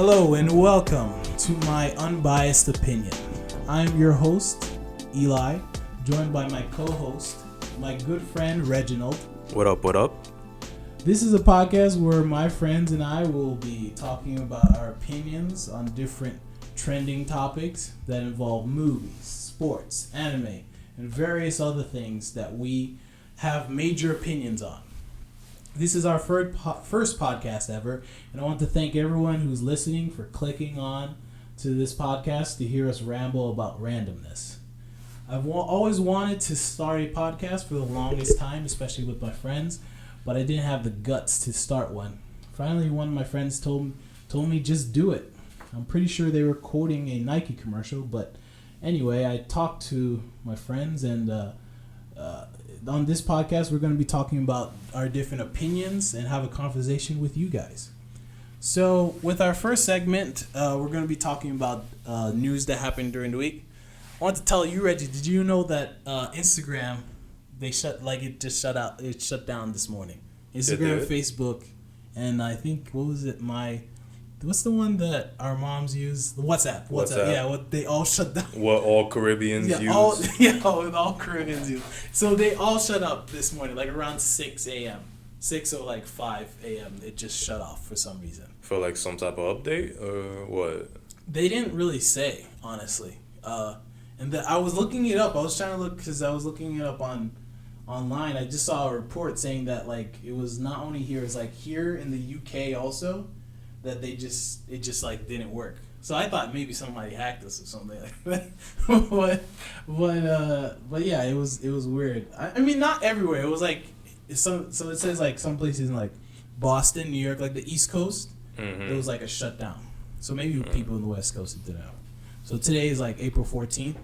Hello and welcome to my Unbiased Opinion. I'm your host, Eli, joined by my co-host, my good friend Reginald. What up, what up? This is a podcast where my friends and I will be talking about our opinions on different trending topics that involve movies, sports, anime, and various other things that we have major opinions on. This is our first podcast ever, and I want to thank everyone who's listening for clicking on to this podcast to hear us ramble about randomness. I've always wanted to start a podcast for the longest time, especially with my friends, but I didn't have the guts to start one. Finally, one of my friends told me just do it. I'm pretty sure they were quoting a Nike commercial, but anyway, I talked to my friends, and on this podcast, we're going to be talking about our different opinions and have a conversation with you guys. So, with our first segment, we're going to be talking about news that happened during the week. I want to tell you, Reggie, did you know that Instagram, it shut down this morning? Instagram, Facebook, and I think, what's the one that our moms use? The WhatsApp. Yeah, they all shut down. What all Caribbeans use? All Caribbeans use. So they all shut up this morning, like around 6 a.m. 6 or like 5 a.m. It just shut off for some reason. For like some type of update or what? They didn't really say, honestly. I was looking it up. I was trying to look because I was looking it up online. I just saw a report saying that like it was not only here, it's like here in the UK also. That it just like didn't work. So I thought maybe somebody hacked us or something like that. but yeah, it was weird. I mean, not everywhere. It was like it says like some places in like Boston, New York, like the East Coast. Mm-hmm. It was like a shutdown. So maybe people in the West Coast didn't know. So today is like April 14th.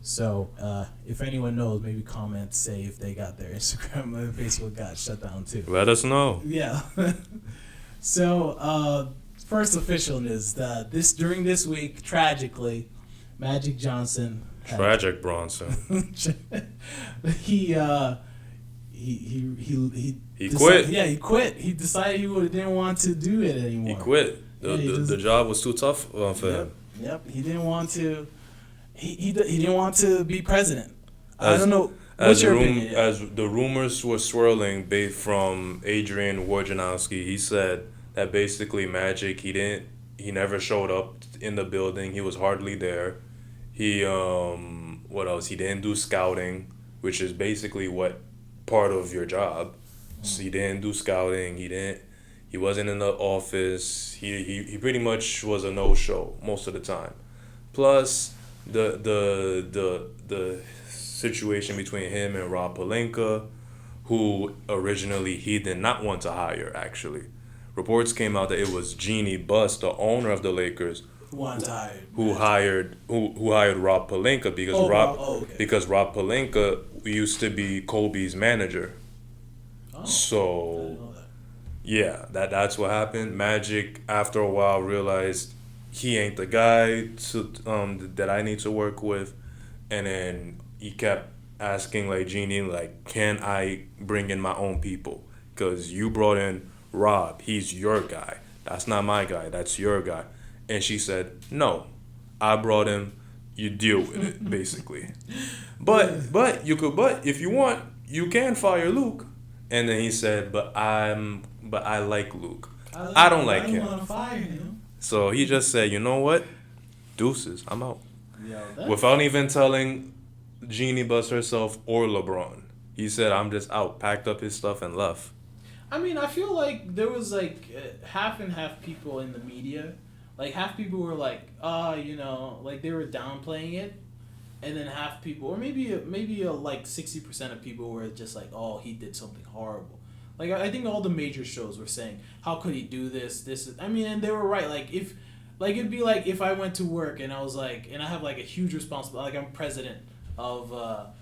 So if anyone knows, maybe comment, say if they got their Instagram or Facebook got shut down too. Let us know. Yeah. So, first official news. During this week, tragically, Magic Johnson. Tragic Bronson. He quit. Yeah, he quit. He decided he didn't want to do it anymore. He quit. The job was too tough for him. Yep. He didn't want to. He didn't want to be president. I don't know. What's your opinion? As the rumors were swirling based from Adrian Wojnarowski, he said that basically Magic, he never showed up in the building. He was hardly there. He what else? He didn't do scouting, which is basically what part of your job. So he didn't do scouting. He wasn't in the office. He pretty much was a no-show most of the time. Plus the situation between him and Rob Pelinka, who originally he did not want to hire, actually. Reports came out that it was Jeannie Buss, the owner of the Lakers, who hired Rob Pelinka because Rob Pelinka used to be Kobe's manager. Oh, so, I didn't know that. Yeah, that's what happened. Magic, after a while, realized he ain't the guy that I need to work with, and then he kept asking like Jeannie, like, can I bring in my own people? Because you brought in Rob, he's your guy. That's not my guy. That's your guy. And she said, no, I brought him. You deal with it, basically. But if you want, you can fire Luke. And then he said, but I like Luke. I don't like him. I want to fire him. So he just said, you know what? Deuces, I'm out. Yeah, without even telling Jeannie Buss herself or LeBron. He said, I'm just out, packed up his stuff and left. I mean, I feel like there was like half and half people in the media. Like half people were like, like they were downplaying it. And then half people, or maybe like 60% of people were just like, oh, he did something horrible. Like, I think all the major shows were saying, how could he do this? And they were right. It'd be like if I went to work and I was like, and I have like a huge responsibility, like I'm president of a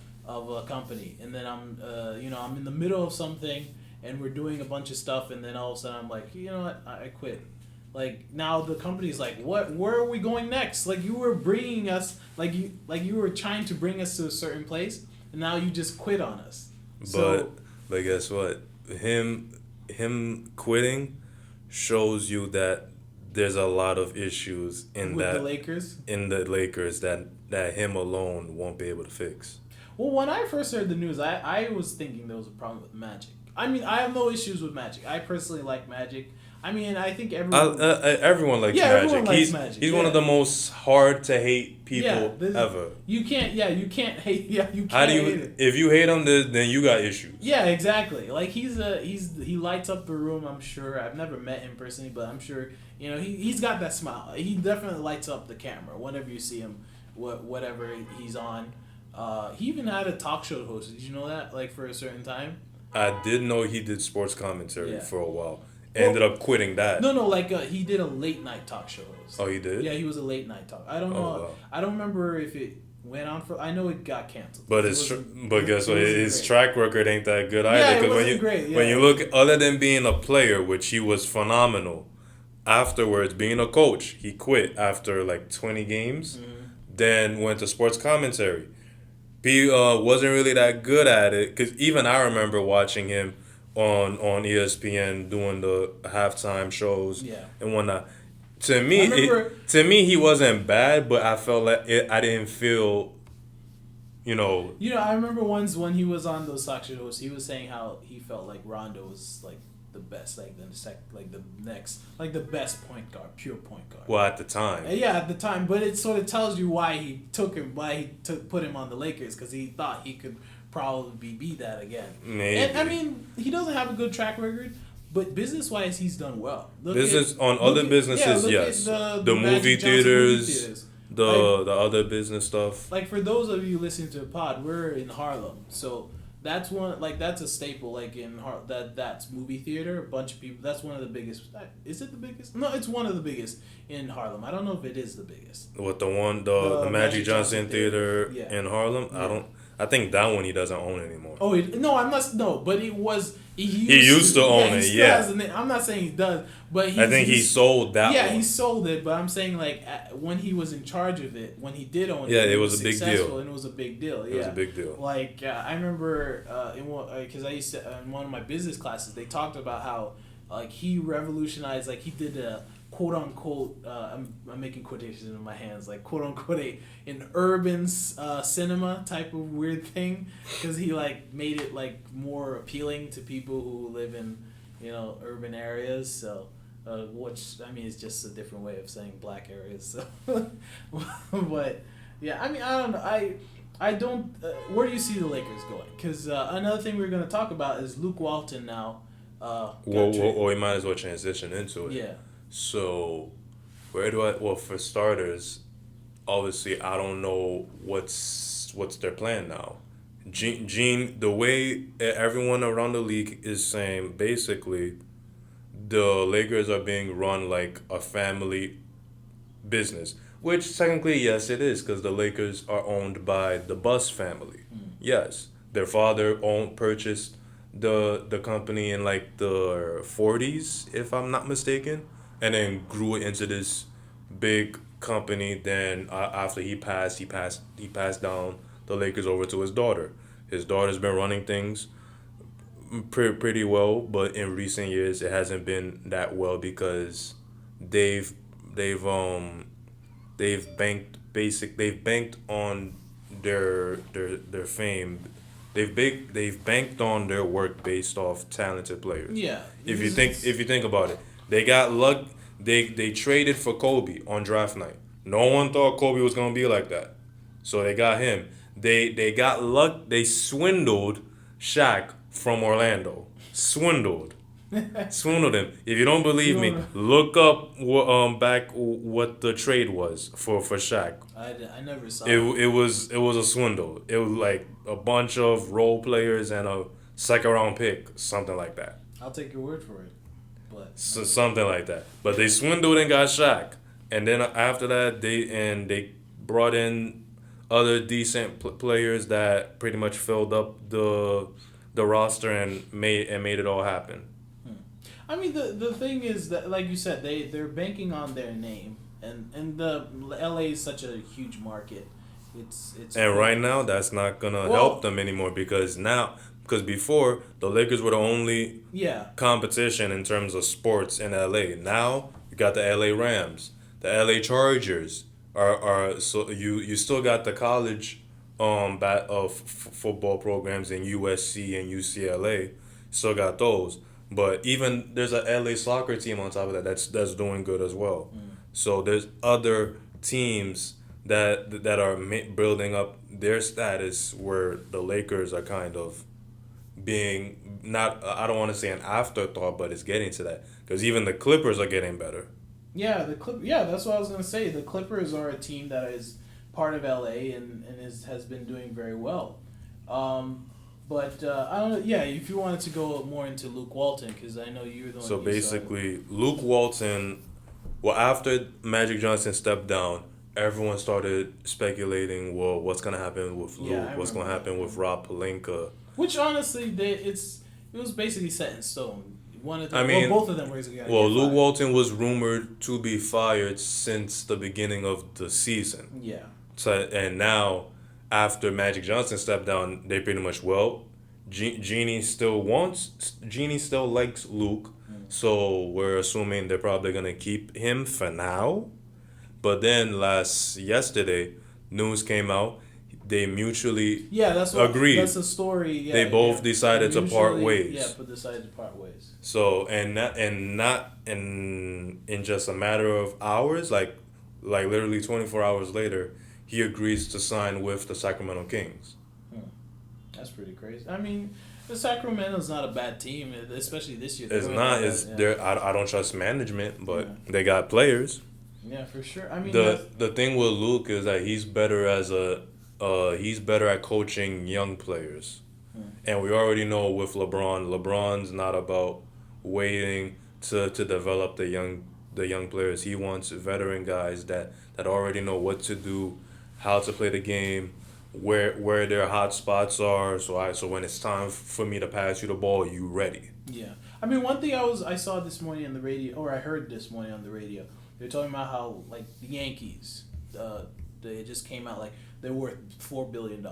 company, and then I'm in the middle of something, and we're doing a bunch of stuff, and then all of a sudden I'm like, you know what, I quit. Like, now the company's like, where are we going next? Like, you were bringing us, like you were trying to bring us to a certain place, and now you just quit on us. But guess what? Him quitting shows you that there's a lot of issues with the Lakers. That him alone won't be able to fix. Well, when I first heard the news, I was thinking there was a problem with Magic. I mean, I have no issues with Magic. I personally like Magic. I mean, I think everyone. Everyone likes Magic. Everyone likes Magic. He's one of the most hard to hate people ever. You can't hate. Yeah, you can't. How do you? Hate it. If you hate him, then you got issues. Yeah, exactly. Like he lights up the room. I'm sure. I've never met him personally, but I'm sure he's got that smile. He definitely lights up the camera whenever you see him. Whatever he's on. He even had a talk show host. Did you know that? Like for a certain time. I did know he did sports commentary for a while. Ended up quitting that. No, like he did a late night talk show host. Oh, he did? Yeah, he was a late night talk. I don't know. Wow. I don't remember if it went on for. I know it got canceled. But guess what? His track record ain't that good either. Because when you look, other than being a player, which he was phenomenal, afterwards being a coach, he quit after like 20 games. Mm-hmm. Then went to sports commentary. He wasn't really that good at it because even I remember watching him on ESPN doing the halftime shows and whatnot. To me, he wasn't bad, but I felt like I didn't feel, I remember once when he was on those talk shows, he was saying how he felt like Rondo was like the best, the best point guard, pure point guard. Well, at the time. Yeah, at the time, but it sort of tells you why he put him on the Lakers because he thought he could probably be that again. Maybe. And I mean, he doesn't have a good track record, but business-wise, he's done well. Other businesses, yes. The movie theaters, the other business stuff. Like for those of you listening to the pod, we're in Harlem, so that's that's a staple. Like in that's movie theater. A bunch of people. That's one of the biggest. Is it the biggest? No, it's one of the biggest in Harlem. I don't know if it is the biggest. What the Magic Johnson Theater in Harlem? Yeah. I think that one he doesn't own anymore. Oh no, I'm not. No, but it was. He used to own it. Yeah. I'm not saying he does, but I think he sold that. Yeah, one. he sold it. But I'm saying like when he was in charge of it, when he did own it, it was a big deal. And it was a big deal. Yeah, it was a big deal. Like I remember because I used to in one of my business classes, they talked about how like he revolutionized. Like he did a quote unquote. I'm making quotations in my hands. Like quote unquote an urban cinema type of weird thing because he like made it like more appealing to people who live in urban areas. So which I mean is just a different way of saying black areas. So but yeah, I mean I don't know. I don't. Where do you see the Lakers going? Because another thing we're going to talk about is Luke Walton now. We might as well transition into it. Yeah. So, well, for starters, obviously, I don't know what's their plan now. Gene, the way everyone around the league is saying, basically, the Lakers are being run like a family business, which technically, yes, it is, because the Lakers are owned by the Buss family. Yes, their father purchased the company in like the 40s, if I'm not mistaken. And then grew it into this big company. Then after he passed down the Lakers over to his daughter. His daughter's been running things pretty well, but in recent years it hasn't been that well because they've banked on their fame. They've banked on their work based off talented players. Yeah. If you think about it. They got luck. They traded for Kobe on draft night. No one thought Kobe was gonna be like that, so they got him. They got luck. They swindled Shaq from Orlando. Swindled him. If you don't believe me, look up what the trade was for Shaq. I never saw it. It was a swindle. It was like a bunch of role players and a second round pick, something like that. I'll take your word for it. So something like that. But they swindled and got Shaq. And then after that, they brought in other decent players that pretty much filled up the roster and made it all happen. I mean, the thing is that, like you said, they're banking on their name, and the LA is such a huge market. It's and right now that's not gonna help them anymore because before, the Lakers were the only competition in terms of sports in LA. Now, you got the LA Rams, the LA Chargers are so you still got the college football programs in USC and UCLA, still got those. But even there's a LA soccer team on top of that that's doing good as well. So there's other teams that are building up their status where the Lakers are kind of being not, I don't want to say an afterthought, but it's getting to that because even the Clippers are getting better. Yeah, that's what I was gonna say. The Clippers are a team that is part of LA and has been doing very well. But I don't know. Yeah, if you wanted to go more into Luke Walton, because I know you're the one. So basically, Luke Walton. Well, after Magic Johnson stepped down, everyone started speculating. Well, what's gonna happen with Luke? Yeah, what's gonna happen with Rob Pelinka? Which honestly, it was basically set in stone. One of them, I mean, both of them were going. Well, Luke Walton was rumored to be fired since the beginning of the season. Yeah. So and now, after Magic Johnson stepped down, they pretty much Jeannie still likes Luke, so we're assuming they're probably gonna keep him for now. But then yesterday, news came out. They mutually agreed. That's a story. Yeah, they both decided to part ways. Yeah, but decided to part ways. So not in just a matter of hours, like literally 24 hours later, he agrees to sign with the Sacramento Kings. That's pretty crazy. I mean, the Sacramento's not a bad team, especially this year. It's not. I don't trust management, but they got players. Yeah, for sure. I mean, the thing with Luke is that he's better at coaching young players, and we already know with LeBron's not about waiting to develop the young players. He wants veteran guys that already know what to do, how to play the game, where their hot spots are. So when it's time for me to pass you the ball, you ready. Yeah, I mean, one thing I saw this morning on the radio, or I heard this morning on the radio, they're talking about how like the Yankees, they just came out like they're worth $4 billion.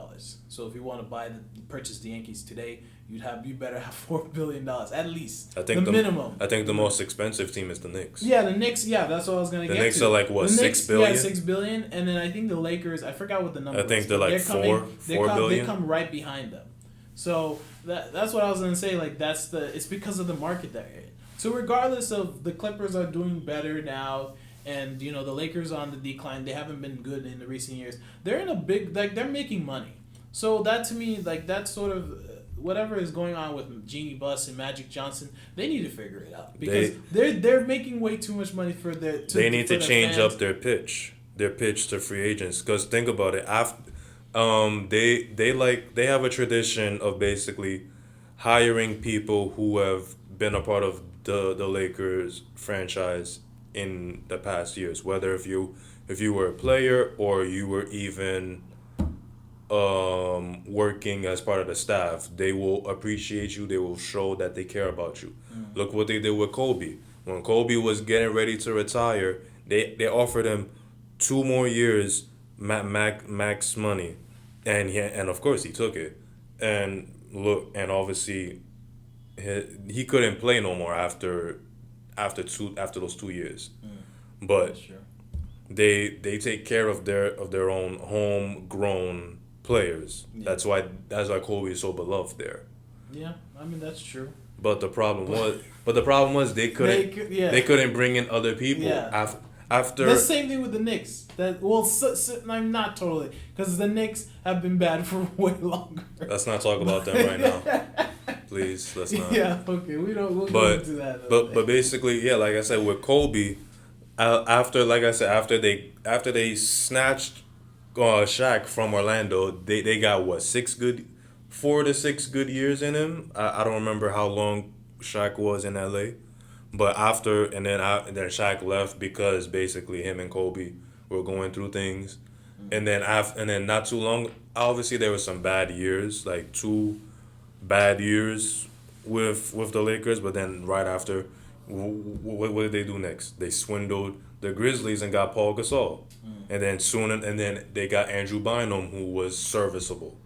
So if you want to purchase the Yankees today, you better have $4 billion at least. I think the minimum. I think the most expensive team is the Knicks. Yeah, the Knicks. Yeah, that's what I was gonna get to. The Knicks are like what, $6 billion? Yeah, $6 billion, and then I think the Lakers. I forgot what the number. I think was, they're like $4 billion. They come right behind them. So that's what I was gonna say. Like it's because of the market they're in. So regardless of the Clippers are doing better now. And, the Lakers are on the decline. They haven't been good in the recent years. They're in a big, they're making money. So that to me, that's sort of whatever is going on with Jeannie Buss and Magic Johnson, they need to figure it out. Because they're making way too much money for their They need to change up their pitch to free agents. Because think about it. They have a tradition of basically hiring people who have been a part of the Lakers franchise in the past years, whether if you were a player or you were even working as part of the staff, they will appreciate you. They will show that they care about you. Look what they did with Kobe. When Kobe was getting ready to retire, they offered him 2 more years max money, and of course he took it. And look, and obviously he couldn't play no more after those 2 years, but they take care of their own homegrown players. Yeah. That's why Kobe is so beloved there. Yeah, I mean that's true. But the problem was they couldn't bring in other people. Yeah. After the same thing with the Knicks. I'm not totally, because the Knicks have been bad for way longer. Let's not talk about them right now. Please, let's not. Yeah, okay, we'll go into that. But basically, yeah, like I said, with Kobe, after they snatched Shaq from Orlando, they got what, 4 to 6 good years in him. I don't remember how long Shaq was in LA, but and then Shaq left because basically him and Kobe were going through things, and then not too long, obviously there were some bad years, like 2 bad years with the Lakers, but then right after, what did they do next? They swindled the Grizzlies and got Paul Gasol, and then they got Andrew Bynum, who was serviceable,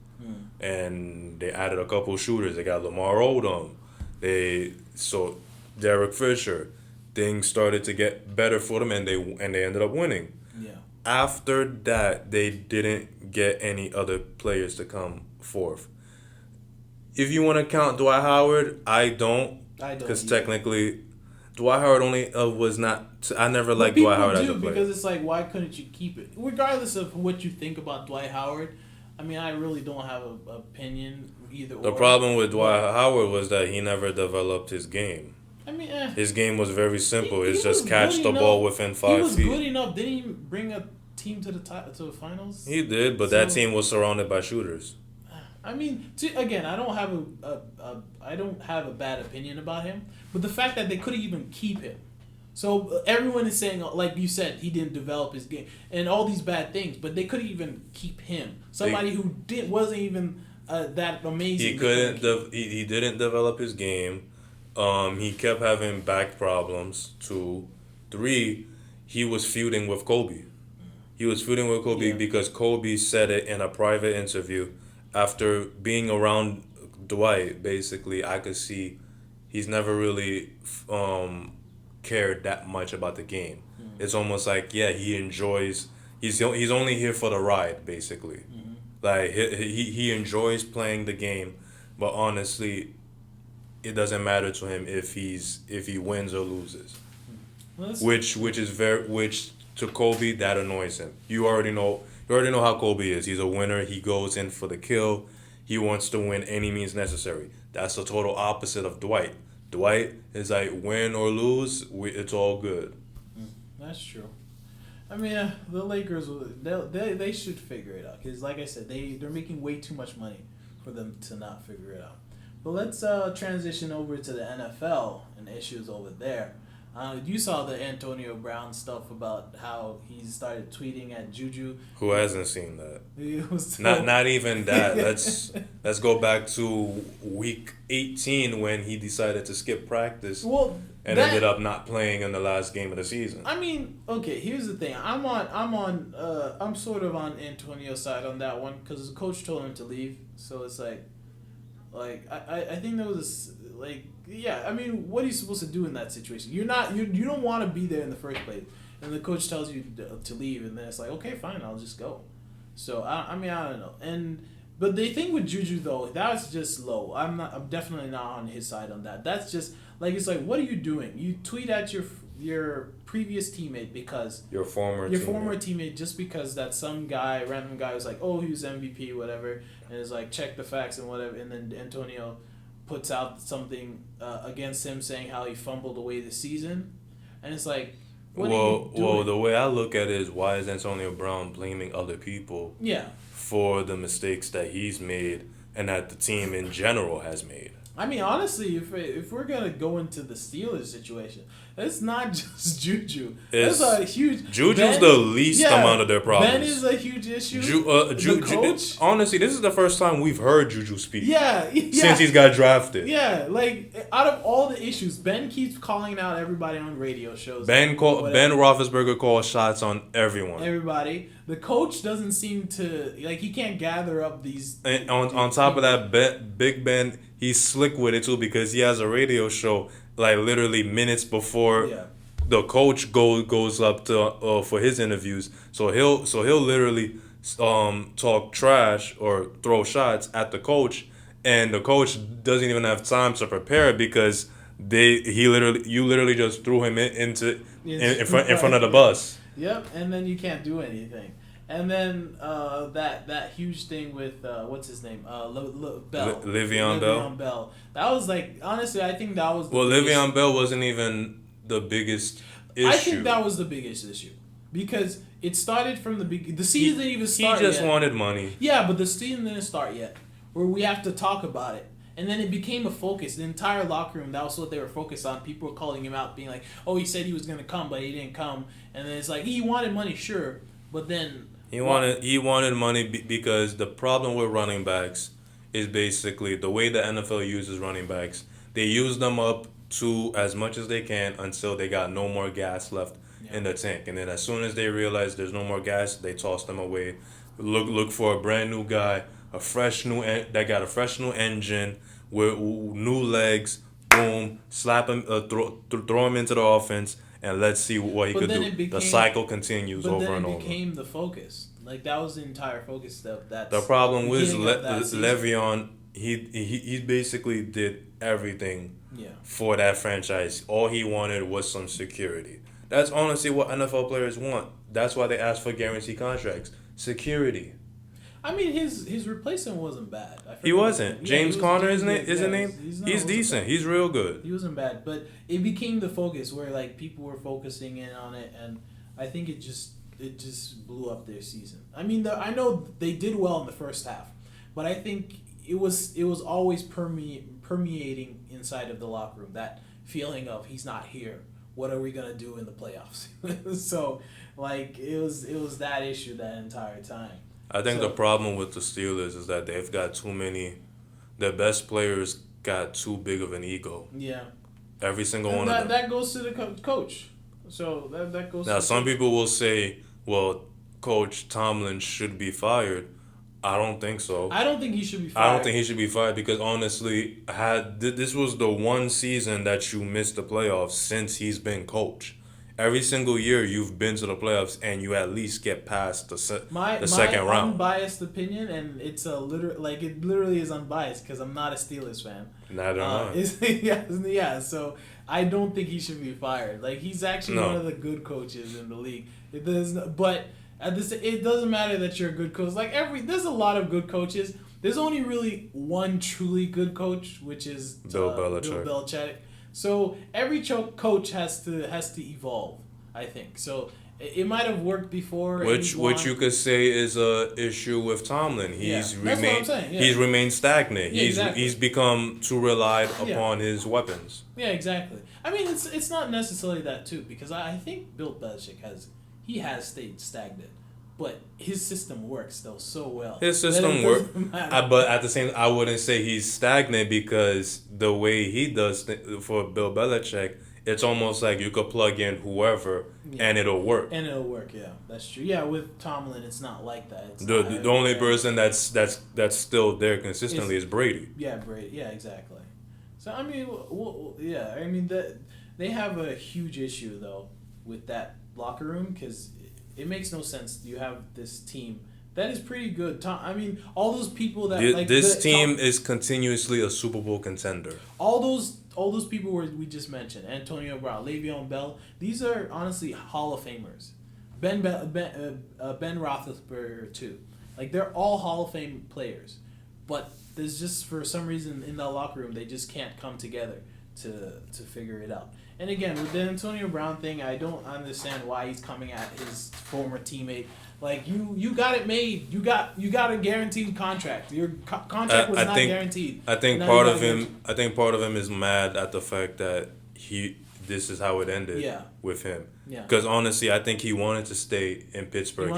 and they added a couple shooters. They got Lamar Odom, Derek Fisher, things started to get better for them, and they ended up winning. Yeah. After that, they didn't get any other players to come forth. If you want to count Dwight Howard, I don't. I don't Because either. technically, Dwight Howard only was not. I never But liked people Dwight Howard as do a player. because it's like, why couldn't you keep it? Regardless of what you think about Dwight Howard, I mean, I really don't have an opinion either. The problem with Dwight Howard was that he never developed his game. I mean, His game was very simple. He It's just was catch good the ball enough. within He 5 was feet. good enough. Didn't he bring a team to the finals? He did, but that So- team was surrounded by shooters. I mean, again, I don't have I don't have a bad opinion about him, but the fact that they couldn't even keep him. So everyone is saying, like you said, he didn't develop his game and all these bad things, but they couldn't even keep him. Somebody who wasn't even that amazing. He couldn't. He didn't develop his game. He kept having back problems. 2, 3, he was feuding with Kobe. He was feuding with Kobe because Kobe said it in a private interview. After being around Dwight, basically, I could see he's never really cared that much about the game. It's almost like, he enjoys. He's only here for the ride, basically. Like he enjoys playing the game, but honestly, it doesn't matter to him if he wins or loses. Which to Kobe, that annoys him. You already know how Kobe is. He's a winner. He goes in for the kill. He wants to win any means necessary. That's the total opposite of Dwight. Dwight is like, win or lose, it's all good. That's true. I mean, the Lakers, they should figure it out. Because, like I said, they're making way too much money for them to not figure it out. But let's transition over to the NFL and issues over there. You saw the Antonio Brown stuff about how he started tweeting at Juju. Who hasn't seen that? It was Not even that. Let's go back to week 18 when he decided to skip practice ended up not playing in the last game of the season. I mean, okay, here's the thing. I'm sort of on Antonio's side on that one because the coach told him to leave. So it's like I think there was I mean, what are you supposed to do in that situation? You don't want to be there in the first place, and the coach tells you to leave, and then it's like, okay, fine, I'll just go. So I mean, I don't know. But the thing with Juju though, that's just low. I'm definitely not on his side on that. That's just it's like, what are you doing? You tweet at your previous teammate because your former teammate just because that some random guy was like, oh, he was MVP, whatever, and is like, check the facts and whatever, and then Antonio puts out something against him saying how he fumbled away the season, and it's like, what are you doing? Well, the way I look at it is, why is Antonio Brown blaming other people? For the mistakes that he's made and that the team in general has made. I mean, honestly, if we're gonna go into the Steelers situation, it's not just Juju. It's a huge. Juju's the least amount of their problems. Ben is a huge issue. The coach. Honestly, this is the first time we've heard Juju speak. Yeah. Since he's got drafted. Yeah, out of all the issues, Ben keeps calling out everybody on radio shows. Ben Roethlisberger calls shots on everyone. Everybody. The coach doesn't seem to he can't gather up these. And on top of that, Big Ben, he's slick with it too because he has a radio show literally minutes before the coach goes up to for his interviews. So he'll literally talk trash or throw shots at the coach, and the coach doesn't even have time to prepare because you literally just threw him in front of the bus. Yep, and then you can't do anything. And then that huge thing with what's his name? Le'Veon Bell. That was honestly, I think that was. Le'Veon Bell wasn't even the biggest issue. I think that was the biggest issue because it started from the beginning. The season didn't even start. He just wanted money. Yeah, but the season didn't start yet. Where we have to talk about it. And then it became a focus. The entire locker room, that was what they were focused on. People were calling him out, being like, oh, he said he was going to come, but he didn't come. And then it's like, he wanted money, sure, but then... He wanted money because the problem with running backs is basically the way the NFL uses running backs. They use them up to as much as they can until they got no more gas left in the tank. And then as soon as they realize there's no more gas, they toss them away. Look for a brand new guy, that got a fresh new engine with new legs, boom, slap him, throw him into the offense, and let's see what he could do. The cycle continues over and over. But then it became the focus. Like, that was the entire focus. The problem was Le'Veon. He basically did everything for that franchise. All he wanted was some security. That's honestly what NFL players want. That's why they ask for guaranteed contracts. Security. I mean, his replacement wasn't bad. He wasn't. James Conner, isn't it? His name? He's decent. He's real good. He wasn't bad, but it became the focus where like people were focusing in on it, and I think it just blew up their season. I mean, I know they did well in the first half, but I think it was always permeating inside of the locker room, that feeling of he's not here. What are we gonna do in the playoffs? So, like, it was that issue that entire time. I think the problem with the Steelers is that they've got too many. Their best players got too big of an ego. Yeah. Every single one of them. That goes to the coach. So that goes. Now, some people will say, "Well, Coach Tomlin should be fired." I don't think so. I don't think he should be fired. I don't think he should be fired because honestly, this was the one season that you missed the playoffs since he's been coach. Every single year you've been to the playoffs and you at least get past the second round. My unbiased opinion, and it's it literally is unbiased because I'm not a Steelers fan. Neither am I. Yeah. So I don't think he should be fired. Like, he's actually one of the good coaches in the league. It doesn't matter that you're a good coach. Like, there's a lot of good coaches. There's only really one truly good coach, which is Bill Belichick. So every coach has to evolve, I think. So it might have worked before. Which you could say is a issue with Tomlin. He's remained. That's what I'm saying. Yeah. He's remained stagnant. Yeah, he's become too relied upon his weapons. Yeah, exactly. I mean, it's not necessarily that too, because I think Bill Belichick has stayed stagnant. But his system works though so well. His system works, but at the same, I wouldn't say he's stagnant because the way he does for Bill Belichick, it's almost like you could plug in whoever and it'll work. And it'll work, yeah, that's true. Yeah, with Tomlin, it's not like that. The only person that's still there consistently is Brady. Yeah, Brady. Yeah, exactly. So I mean, I mean they have a huge issue though with that locker room because. It makes no sense. You have this team that is pretty good. I mean, all those people that this team is continuously a Super Bowl contender. All those people we just mentioned, Antonio Brown, Le'Veon Bell. These are honestly Hall of Famers. Ben Roethlisberger too. Like, they're all Hall of Fame players, but there's just for some reason in the locker room they just can't come together to figure it out. And again, with the Antonio Brown thing, I don't understand why he's coming at his former teammate. Like, you got it made. You got a guaranteed contract. Your contract was not guaranteed. I think part of him is mad at the fact that this is how it ended with him. Yeah. Because honestly, I think he wanted to stay in Pittsburgh.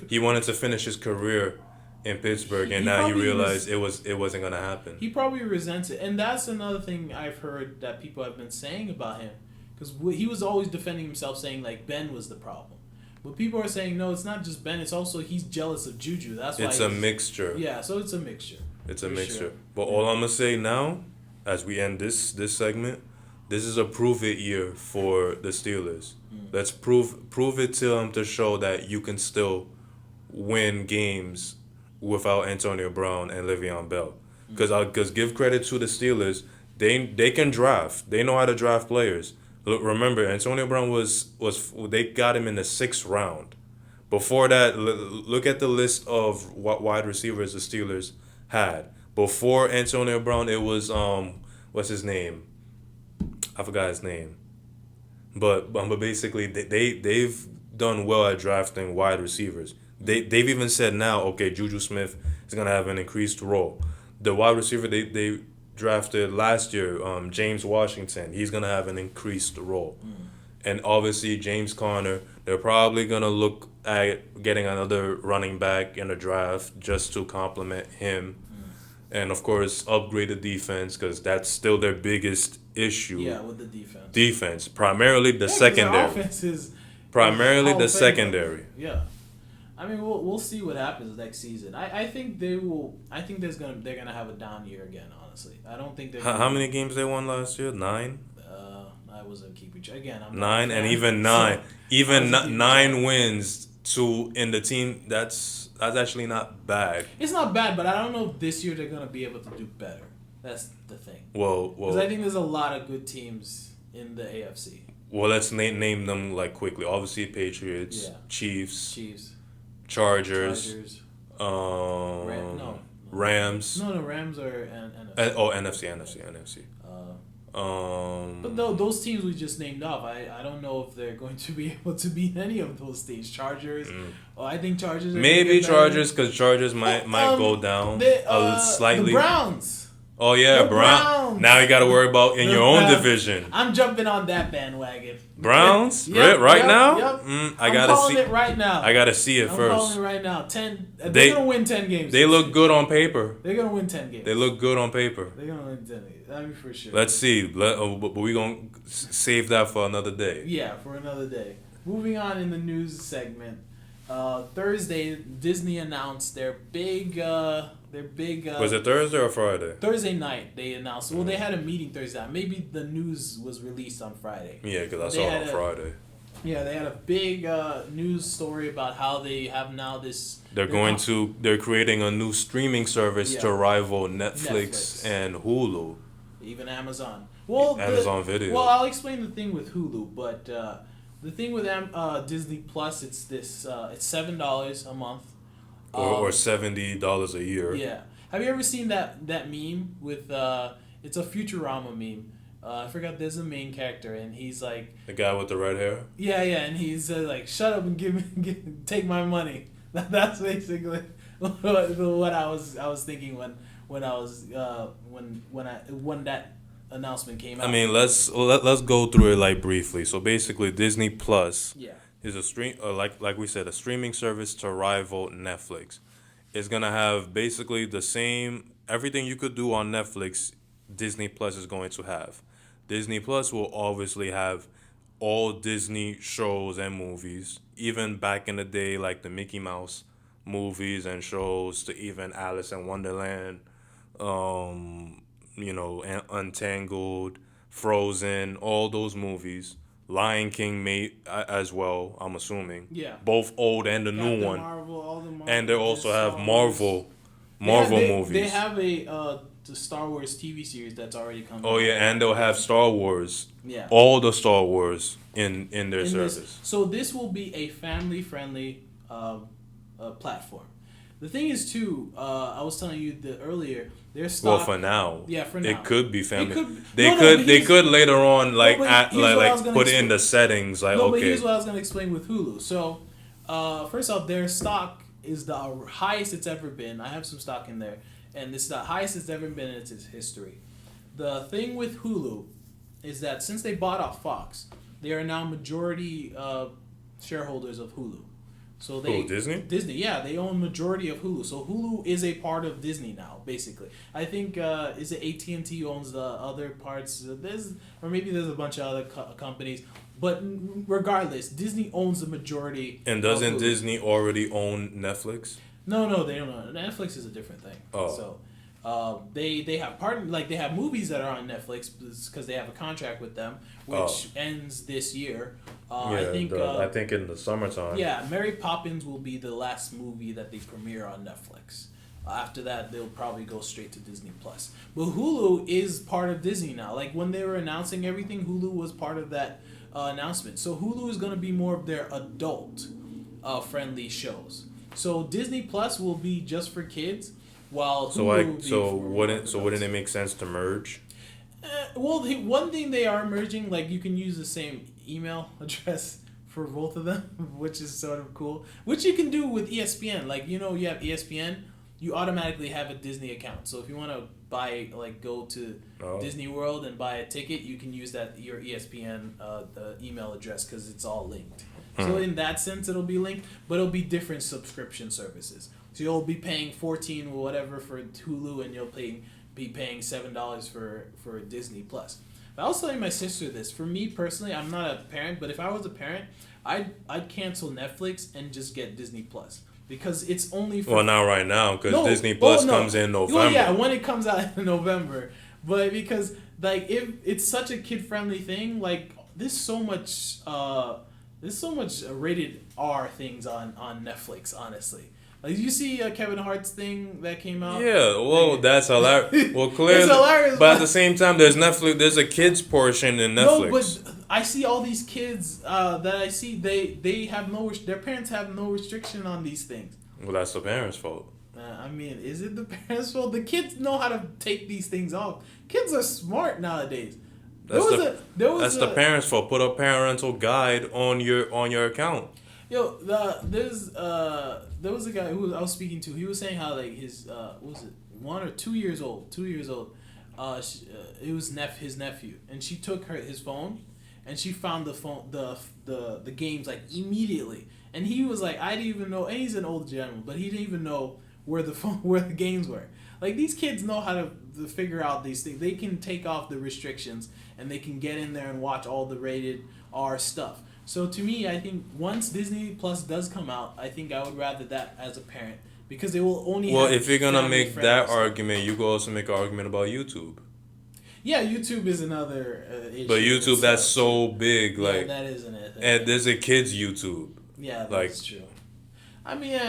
He wanted to finish his career in Pittsburgh, and now he realized it wasn't gonna happen. He probably resents it, and that's another thing I've heard that people have been saying about him, because he was always defending himself, saying like Ben was the problem. But people are saying no, it's not just Ben. It's also he's jealous of Juju. That's why it's a mixture. Yeah, so it's a mixture. It's a mixture. Sure. But all I'm gonna say now, as we end this segment, this is a prove it year for the Steelers. Let's prove it to them to show that you can still win games without Antonio Brown and Le'Veon Bell. Because give credit to the Steelers, they can draft. They know how to draft players. Look, remember, Antonio Brown was they got him in the 6th round. Before that, look at the list of what wide receivers the Steelers had. Before Antonio Brown, it was what's his name? I forgot his name. But basically they've done well at drafting wide receivers. They've even said now, okay, Juju Smith is gonna have an increased role. The wide receiver they drafted last year, James Washington, he's gonna have an increased role. And obviously James Conner, they're probably gonna look at getting another running back in the draft just to complement him. And of course upgrade the defense because that's still their biggest issue. Yeah, with the defense. Defense, primarily the secondary. Their offense is primarily the secondary. Yeah. I mean, we'll see what happens next season. I think they will. I think they're gonna have a down year again. Honestly. honestly. I don't think they're. How many games they won last year? 9. I wasn't keeping track. Again, I'm 9, not and fan, even 9, so even I wasn't 9 keeping track. wins to in the team. That's actually not bad. It's not bad, but I don't know if this year they're gonna be able to do better. That's the thing. Well, Because I think there's a lot of good teams in the AFC. well, let's name them like quickly. Obviously, Patriots, Yeah. Chiefs, Chiefs, Chargers, Rams. No, Rams are NFC. But those teams we just named off, I don't know if they're going to be able to beat any of those teams. Chargers, I think Chargers. Are Maybe better. Chargers, because Chargers might go down slightly. The Browns. Oh yeah, The Browns. Now you got to worry about in The your own Browns. division. I'm jumping on that bandwagon. Browns, Yep, right yep, now. Yep. I I'm gotta calling see it right now. I gotta see it I'm first. calling it right now. 10. They're gonna win 10 games. They look good on paper. They're gonna win 10 games. They look good on paper. They're gonna win 10 games. That'd be for sure. Let's see. But we gonna save that for another day. Yeah, for another day. Moving on in the news segment. Thursday, Disney announced their big. Was it Thursday or Friday? Thursday night they announced. Well, they had a meeting Thursday night. Maybe the news was released on Friday. Yeah, because I saw it on Friday. Yeah, they had a big news story about how they have now this. They're creating a new streaming service to rival Netflix and Hulu. Even Amazon. Well, Amazon Video. Well, I'll explain the thing with Hulu, but the thing with Disney Plus, it's this. It's $7 a month. Or $70 a year. Yeah. Have you ever seen that meme with it's a Futurama meme. I forgot there's a main character and he's like the guy with the red hair. Yeah, and he's like, "Shut up and take my money." That's basically what I was thinking when that announcement came out. I mean, let's go through it like briefly. So basically, Disney Plus is a like we said, a streaming service to rival Netflix. It's gonna have basically the same everything you could do on Netflix. Disney Plus is going to have. Disney Plus will obviously have all Disney shows and movies, even back in the day, like the Mickey Mouse movies and shows, to even Alice in Wonderland, Untangled, Frozen, all those movies. Lion King as well, I'm assuming. Yeah. Both old and the new one. All the Marvel, and they also have Marvel movies. They have the Star Wars TV series that's already coming. Oh yeah, and they'll have Star Wars. Yeah. All the Star Wars in their service. So this will be a family-friendly platform. The thing is too, I was telling you earlier, their stock. Well, for now. Yeah, for now. It could be family. They could later on put in the settings But okay. here's what I was gonna explain with Hulu. So, first off, their stock is the highest it's ever been. I have some stock in there, and this is the highest it's ever been in its history. The thing with Hulu is that since they bought out Fox, they are now majority shareholders of Hulu. So Disney? Disney, yeah, they own majority of Hulu. So Hulu is a part of Disney now, basically. I think is it AT&T owns the other parts? Or maybe there's a bunch of other companies. But regardless, Disney owns the majority. And doesn't Disney already own Netflix? No, they don't own it. Netflix is a different thing. Oh. So they have they have movies that are on Netflix because they have a contract with them, which ends this year. I think in the summertime. Yeah, Mary Poppins will be the last movie that they premiere on Netflix. After that, they'll probably go straight to Disney Plus. But Hulu is part of Disney now. Like when they were announcing everything, Hulu was part of that announcement. So Hulu is going to be more of their adult friendly shows. So Disney Plus will be just for kids, while Hulu wouldn't it make sense to merge? One thing they are merging, like you can use the same email address for both of them, which is sort of cool. Which you can do with ESPN. Like you have ESPN, you automatically have a Disney account. So if you want to go to Disney World and buy a ticket, you can use your ESPN the email address because it's all linked. So in that sense, it'll be linked, but it'll be different subscription services. So you'll be paying $14 or whatever for Hulu, and you'll be paying $7 for Disney Plus. But I was telling my sister this. For me personally, I'm not a parent, but if I was a parent, I'd cancel Netflix and just get Disney Plus. because it's only for. Well, not right now because No, Disney Plus no. comes in November. Well, yeah, when it comes out in November, but because like if it's such a kid friendly thing, like there's so much rated R things on Netflix. Honestly, like you see Kevin Hart's thing that came out. Yeah, well, that's hilarious. Well, clearly, It's hilarious, but at the same time, there's Netflix. There's a kids portion in Netflix. No, but I see all these kids that I see. They have their parents have no restriction on these things. Well, that's the parents' fault. I mean, is it the parents' fault? The kids know how to take these things off. Kids are smart nowadays. That's the parents' fault. Put a parental guide on your account. Yo, there was a guy who I was speaking to. He was saying how like his what was it 1 or 2 years old? 2 years old. It was his nephew, and she took his phone, and she found the games like immediately. And he was like, I didn't even know. And he's an old gentleman, but he didn't even know where the games were. Like these kids know how to figure out these things. They can take off the restrictions and they can get in there and watch all the rated R stuff. So to me, I think once Disney Plus does come out, I think I would rather that as a parent because they will only. Well, have if you're gonna make that stuff. argument, you could also make an argument about YouTube. Yeah, YouTube is another issue. But YouTube, that's so big, like yeah, that isn't it. and there's a kids YouTube. Yeah, that's like, true. I mean,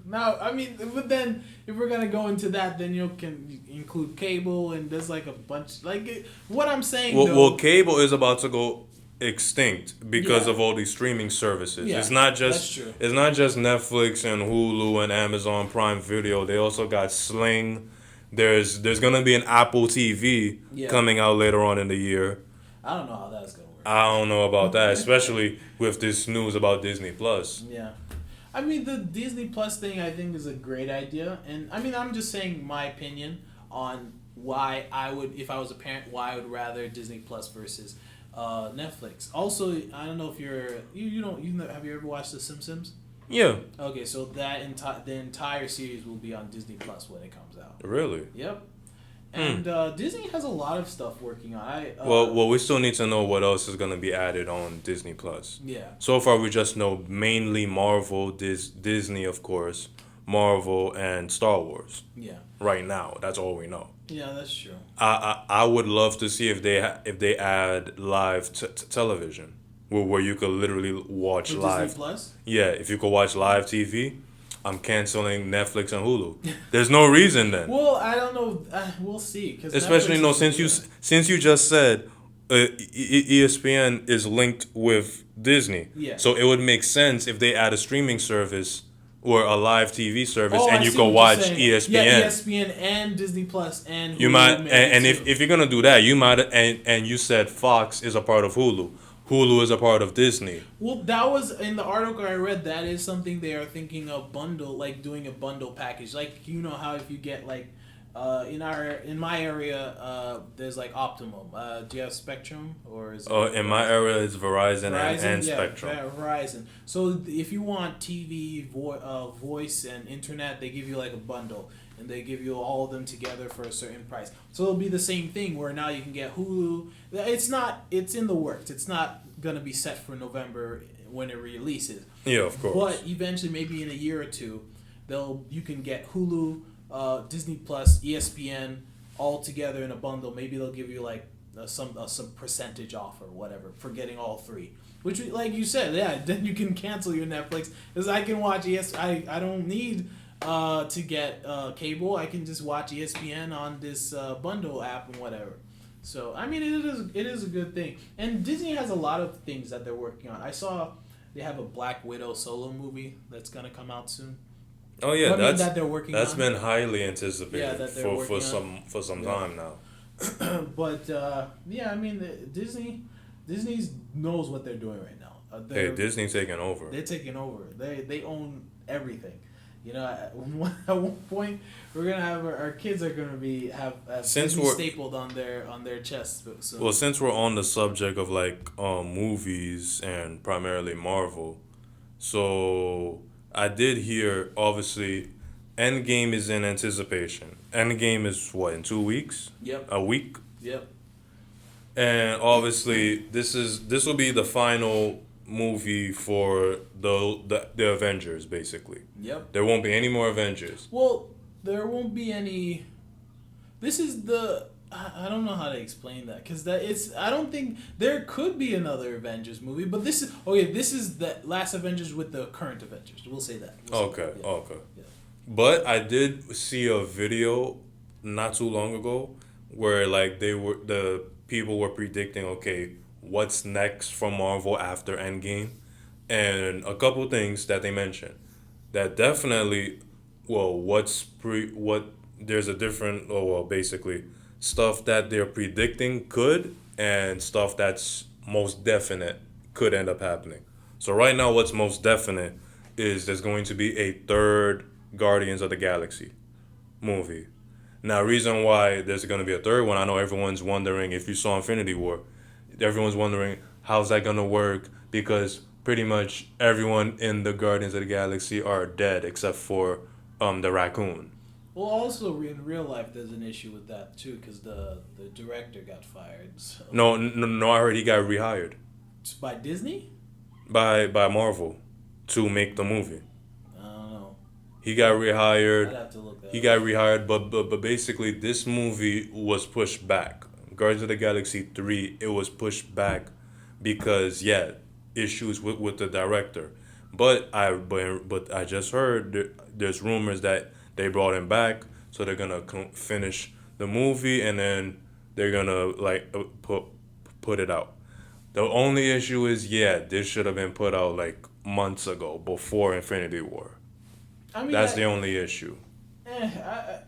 now, I mean, but then if we're gonna go into that, then you can include cable and there's like a bunch. Like what I'm saying. Well, cable is about to go extinct because of all these streaming services. Yeah, it's not just that's true. It's not just Netflix and Hulu and Amazon Prime Video. They also got Sling. There's gonna be an Apple TV coming out later on in the year. I don't know how that's gonna work. I don't know about that, especially with this news about Disney Plus. Yeah. I mean, the Disney Plus thing I think is a great idea. And I mean, I'm just saying my opinion on why I would, if I was a parent, why I would rather Disney Plus versus Netflix. Also, I don't know if have you ever watched The Simpsons? Yeah. Okay, so the entire series will be on Disney Plus when it comes out. Really? Yep. And Disney has a lot of stuff working on. Well, we still need to know what else is going to be added on Disney Plus. Yeah. So far, we just know mainly Marvel, Disney, of course, Marvel, and Star Wars. Yeah. Right now, that's all we know. Yeah, that's true. I would love to see if they add live television, where you could literally watch live. Disney Plus? Yeah, if you could watch live TV. I'm canceling Netflix and Hulu. There's no reason then. Well, I don't know. We'll see. Especially since you just said ESPN is linked with Disney. Yeah. So it would make sense if they add a streaming service or a live TV service and you see could what watch you're saying. ESPN. Yeah, ESPN and Disney Plus and Hulu. You might and if you're gonna do that, you might and you said Fox is a part of Hulu. Hulu is a part of Disney. Well, that was in the article I read. That is something they are thinking of doing a bundle package. Like how if you get like, in my area, there's like Optimum. Do you have Spectrum or is? In my area, it's Verizon and Spectrum. Yeah, Verizon. So if you want TV, voice, and internet, they give you like a bundle. And they give you all of them together for a certain price. So it'll be the same thing where now you can get Hulu. It's in the works. It's not going to be set for November when it releases. Yeah, of course. But eventually, maybe in a year or two, you can get Hulu, Disney Plus, ESPN all together in a bundle. Maybe they'll give you like some percentage off or whatever for getting all three. Which, like you said, then you can cancel your Netflix because I can watch I don't need to get cable. I can just watch ESPN on this bundle app and whatever. So I mean, it is a good thing. And Disney has a lot of things that they're working on. I saw they have a Black Widow solo movie that's gonna come out soon. Oh yeah, that they're working on. That's been highly anticipated for some time now. But I mean, Disney knows what they're doing right now. Disney's taking over. They're taking over. They own everything. You know, at one point we're gonna have our kids are gonna have Disney stapled on their chests. So. Well, since we're on the subject of like movies and primarily Marvel, so I did hear obviously, Endgame is in anticipation. Endgame is what, in 2 weeks? Yep. A week. Yep. And obviously, this will be the final movie for the Avengers, basically. Yep. There won't be any more Avengers. Well, there won't be any. This is the. I don't know how to explain that because I don't think there could be another Avengers movie, but this is okay. This is the last Avengers with the current Avengers. We'll say that. Okay. Yeah. Okay. Yeah. But I did see a video not too long ago where like the people were predicting, okay, what's next from Marvel after Endgame, and a couple things that they mentioned that definitely, well, there's a different, oh well, basically stuff that they're predicting could and stuff that's most definite could end up happening. So right now, what's most definite is there's going to be a third Guardians of the Galaxy movie. Now, reason why there's going to be a third one, I know everyone's wondering if you saw Infinity War, everyone's wondering how's that going to work because pretty much everyone in the Guardians of the Galaxy are dead except for the raccoon. Well, also in real life, there's an issue with that too because the director got fired. So. No, I heard he got rehired. By Disney? By Marvel to make the movie. I don't know. He got rehired. I'd have to look that He up. got rehired, but basically this movie was pushed back. Guardians of the Galaxy 3, it was pushed back because issues with the director. But I just heard there's rumors that they brought him back, so they're gonna finish the movie and then they're gonna put it out. The only issue is this should have been put out like months ago before Infinity War. I mean, that's the only issue. I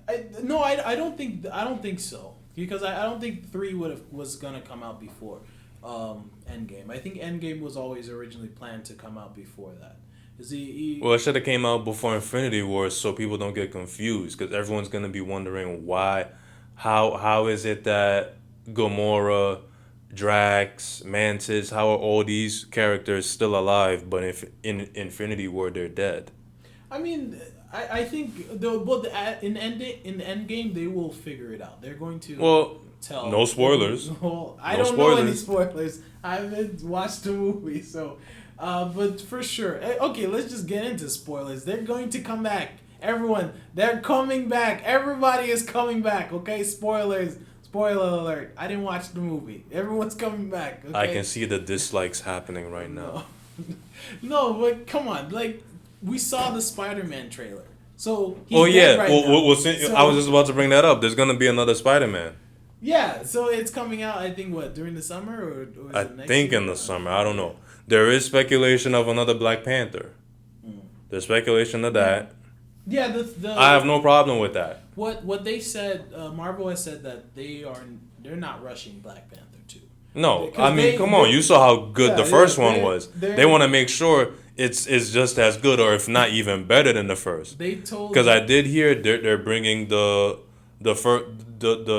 don't think so because I don't think 3 was gonna come out before Endgame. I think Endgame was always originally planned to come out before that. Well, it should have came out before Infinity War so people don't get confused because everyone's gonna be wondering why, how is it that Gamora, Drax, Mantis, how are all these characters still alive but in Infinity War they're dead? I mean, I think in Endgame they will figure it out. They're going to tell. No spoilers. Well, I don't know any spoilers. I haven't watched the movie, so. But for sure. Okay, let's just get into spoilers. They're going to come back. Everyone, they're coming back. Everybody is coming back. Okay, spoilers. Spoiler alert. I didn't watch the movie. Everyone's coming back. Okay? I can see the dislikes happening right now. No, but come on. Like, we saw the Spider-Man trailer. So he's dead right now. So, I was just about to bring that up. There's going to be another Spider-Man. Yeah, so it's coming out, I think, during the summer? Or is I it next think year? in the summer. I don't know. There is speculation of another Black Panther. There's speculation of that. Yeah, I have no problem with that. What they said, Marvel has said that they're not rushing Black Panther 2. No, I mean, come on. You saw how good the first one was. They want to make sure it's just as good, or if not even better than the first. They told because I did hear they're bringing the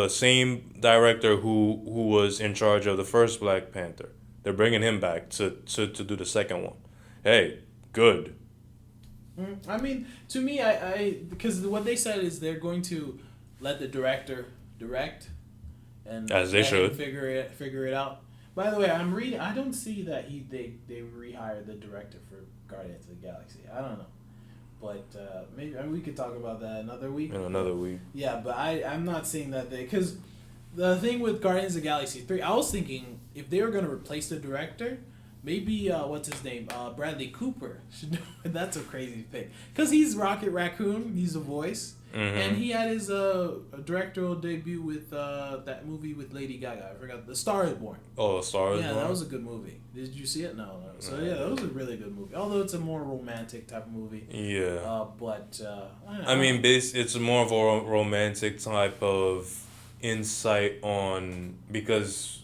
same director who was in charge of the first Black Panther. They're bringing him back to do the second one. Hey, good. I mean, to me, I because what they said is they're going to let the director direct, and as they should figure it out. By the way, I'm reading. I don't see that they rehired the director for Guardians of the Galaxy. I don't know, but maybe we could talk about that another week. In another week. Yeah, but I'm not seeing that because the thing with Guardians of the Galaxy 3, I was thinking if they were going to replace the director. Maybe, what's his name? Bradley Cooper. That's a crazy thing. Because he's Rocket Raccoon. He's the voice. Mm-hmm. And he had his directorial debut with that movie with Lady Gaga. I forgot. The Star is Born. Oh, Star is Born? Yeah, that was a good movie. Did you see it? No. So, yeah, that was a really good movie. Although it's a more romantic type of movie. Yeah. I mean, it's more of a romantic type of insight on... Because...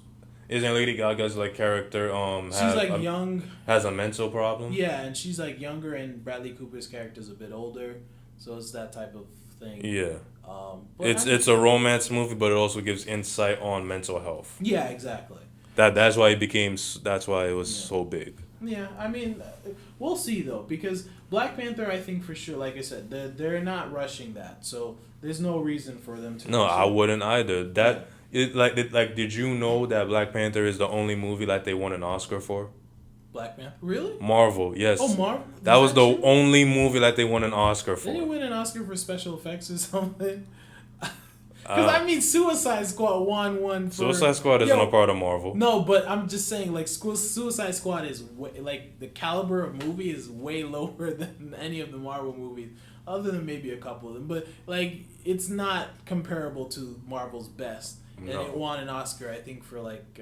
Isn't Lady Gaga's character she's young, has a mental problem? Yeah, and she's younger, and Bradley Cooper's character's a bit older, so it's that type of thing. Yeah, it's a romance movie, but it also gives insight on mental health. Yeah, exactly. That's why it was so big. Yeah, I mean, we'll see though, because Black Panther, I think for sure, like I said, they're not rushing that, so there's no reason for them to. No, I wouldn't either. That. Yeah. Did you know that Black Panther is the only movie they won an Oscar for? Black Panther. Really? Marvel, yes. Oh, Marvel. That was the true? only movie that they won an Oscar for. Did he win an Oscar for special effects or something? Because Suicide Squad won one. Suicide Squad isn't a part of Marvel. No, but I'm just saying, like, Suicide Squad is the caliber of movie is way lower than any of the Marvel movies, other than maybe a couple of them. But like, it's not comparable to Marvel's best. And it won an Oscar, I think, for like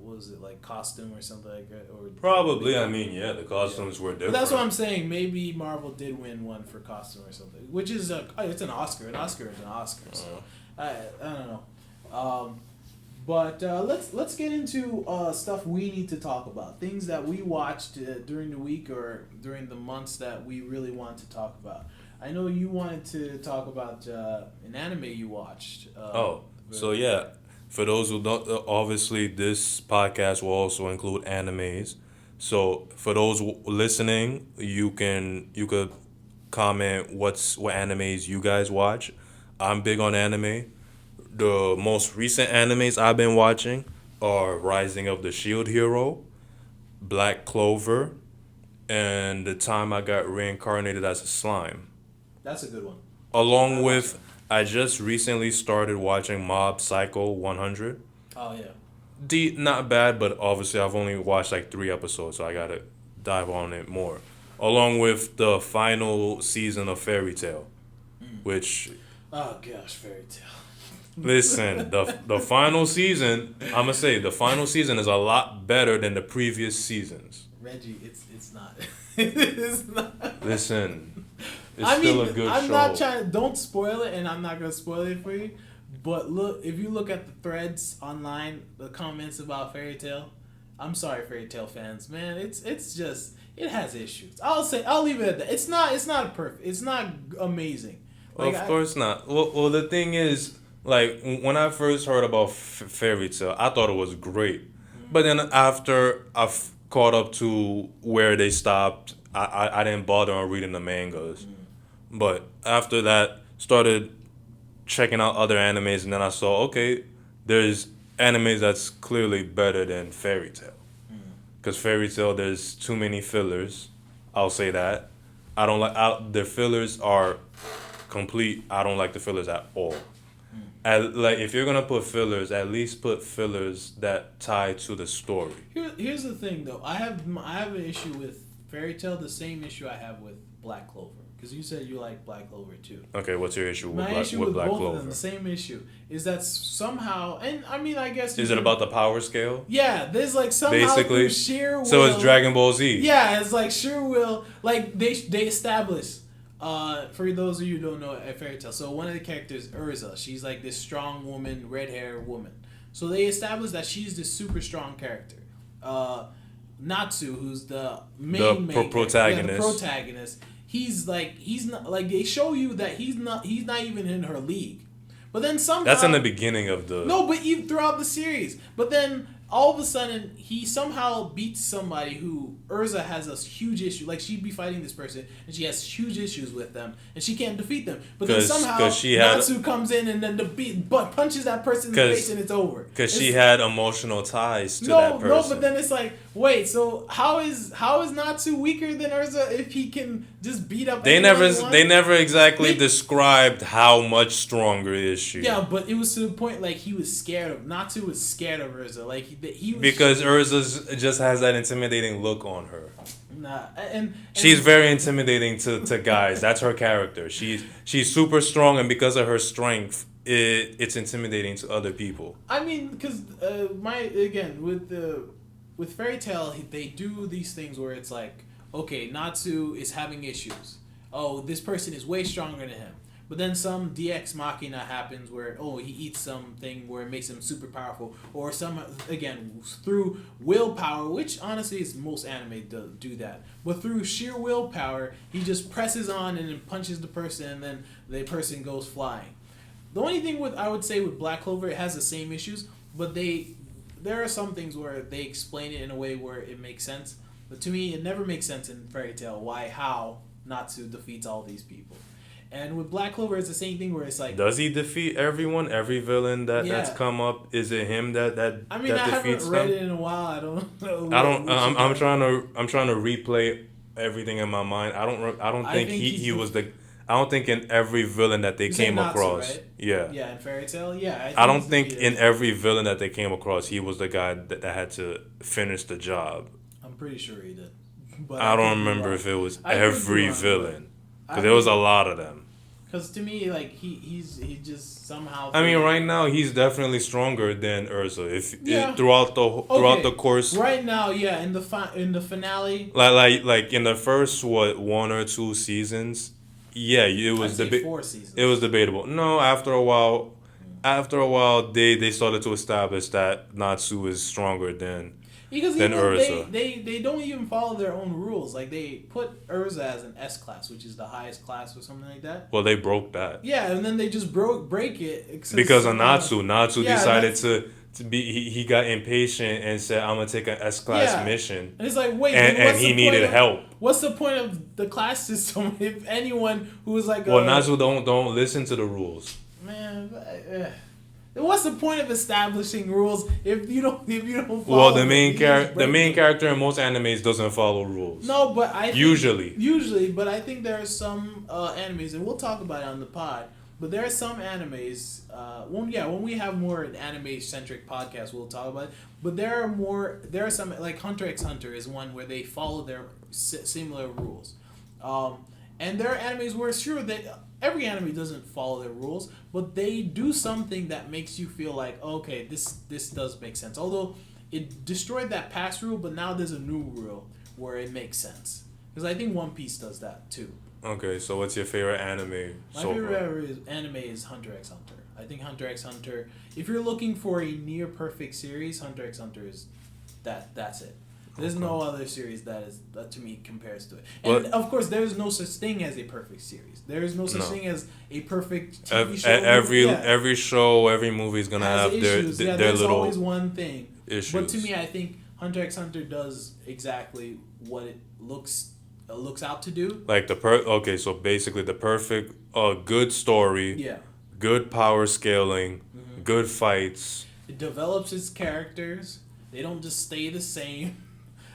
what was it, like costume or something like that, or probably. I mean, yeah, the costumes were different. But that's what I'm saying. Maybe Marvel did win one for costume or something, which is it's an Oscar. An Oscar is an Oscar. So I don't know. But let's get into stuff we need to talk about. Things that we watched during the week or during the months that we really want to talk about. I know you wanted to talk about an anime you watched. So yeah, for those who don't, obviously this podcast will also include animes. So for those listening, you could comment what animes you guys watch. I'm big on anime. The most recent animes I've been watching are Rising of the Shield Hero, Black Clover, and The Time I Got Reincarnated as a Slime. That's a good one. Along with, I just recently started watching Mob Psycho 100. Oh, yeah. Not bad, but obviously I've only watched like 3 episodes, so I gotta dive on it more. Along with the final season of Fairy Tail, which... Oh, gosh, Fairy Tail. Listen, the final season, I'm gonna say, the final season is a lot better than the previous seasons. Reggie, it's not. It's not. Listen... It's still a good show. I'm not trying to... Don't spoil it, and I'm not going to spoil it for you. But look, if you look at the threads online, the comments about Fairy Tail, I'm sorry, Fairy Tail fans, man. It's just... It has issues. I'll leave it at that. It's not perfect. It's not amazing. Like, of course not. Well, the thing is, like, when I first heard about Fairy Tail, I thought it was great. Mm-hmm. But then after I've caught up to where they stopped, I didn't bother on reading the mangas. Mm-hmm. But after that, started checking out other animes, and then I saw, okay, there's animes that's clearly better than Fairy Tail. Because Fairy Tail, there's too many fillers. I'll say that. I don't like... the fillers are complete. I don't like the fillers at all. Like, if you're going to put fillers, at least put fillers that tie to the story. Here's the thing, though. I have an issue with Fairy Tail, the same issue I have with Black Clover. Because you said you like Black Clover too. Okay, what's your issue with Black Clover? My issue with both of them, the same issue, is that somehow, and I mean, I guess... Is it about the power scale? Yeah, there's like somehow basically sheer will... So it's Dragon Ball Z. Yeah, it's like sheer will... Like, they establish, for those of you who don't know a Fairy Tail, so one of the characters, Urza, she's like this strong woman, red-haired woman. So they establish that she's this super strong character. Natsu, who's the main protagonist. Yeah, the protagonist. He's not like they show you that he's not even in her league. But then somehow... That's in the beginning of the... No, but even throughout the series. But then all of a sudden he somehow beats somebody who Urza has a huge issue. Like, she'd be fighting this person and she has huge issues with them and she can't defeat them. But then somehow Natsu comes in and then punches that person in the face and it's over. Because she had emotional ties to that person. No, but then it's like, wait, so how is Natsu weaker than Urza if he can just beat up anyone? They never exactly described how much stronger is she. Yeah, but it was to the point like he was scared of... Natsu was scared of Urza. Like, he was... Because Urza just has that intimidating look on her. Nah, and she's very intimidating to guys. That's her character. She's super strong, and because of her strength, it's intimidating to other people. I mean, because with Fairy Tail, they do these things where it's like, okay, Natsu is having issues. Oh, this person is way stronger than him. But then some DX Machina happens where, he eats something where it makes him super powerful. Or through willpower, which honestly is most anime do that. But through sheer willpower, he just presses on and then punches the person and then the person goes flying. The only thing I would say with Black Clover, it has the same issues, but there are some things where they explain it in a way where it makes sense. But to me, it never makes sense in Fairy Tail how Natsu defeats all these people. And with Black Clover, it's the same thing where it's like. Does he defeat everyone? Every villain that's come up? Is it him that I mean, I haven't read it in a while. I don't know. I'm trying to replay everything in my mind. I don't think he was the. I don't think in every villain that they came across. Right? Yeah. Yeah, in Fairy Tail. Yeah. I don't think in every villain that they came across, he was the guy that had to finish the job. I'm pretty sure he did. But I don't remember if it was every villain, because there was a lot of them. Because to me, like he just somehow. I mean, right now he's definitely stronger than Ursa. Throughout the course. Right now, yeah, in the finale. Like in the first 1 or 2 seasons. Yeah, it was 4 seasons. It was debatable. No, after a while, they started to establish that Natsu is stronger than Ursa. They don't even follow their own rules. Like they put Ursa as an S class, which is the highest class or something like that. Well, they broke that. Yeah, and then they just break it because of Natsu. Natsu decided to be. He got impatient and said, "I'm gonna take an S class mission." And it's like, wait, and he needed help. What's the point of the class system if anyone who is like? Well, Natsu don't listen to the rules. Man, what's the point of establishing rules if you don't follow? Well, the main character in most animes doesn't follow rules. No, but I think, usually, but I think there are some animes, and we'll talk about it on the pod. But there are some animes. When we have more anime centric podcasts, we'll talk about it. But there are some, like Hunter x Hunter is one where they follow their similar rules, and there are animes where sure that every anime doesn't follow their rules, but they do something that makes you feel like, okay, this does make sense. Although it destroyed that past rule, but now there's a new rule where it makes sense. Because I think One Piece does that too. Okay, so what's your favorite anime? My favorite anime is Hunter x Hunter. I think Hunter x Hunter, if you're looking for a near perfect series, Hunter x Hunter is that's it. There's no other series that to me compares to it. And of course, there's no such thing as a perfect series. There is no such thing as a perfect TV show. Every show, every movie is gonna have issues. their there's little always one thing. Issues. But to me, I think Hunter x Hunter does exactly what it looks out to do. Like so basically the perfect good story. Yeah. Good power scaling. Mm-hmm. Good fights. It develops its characters. They don't just stay the same.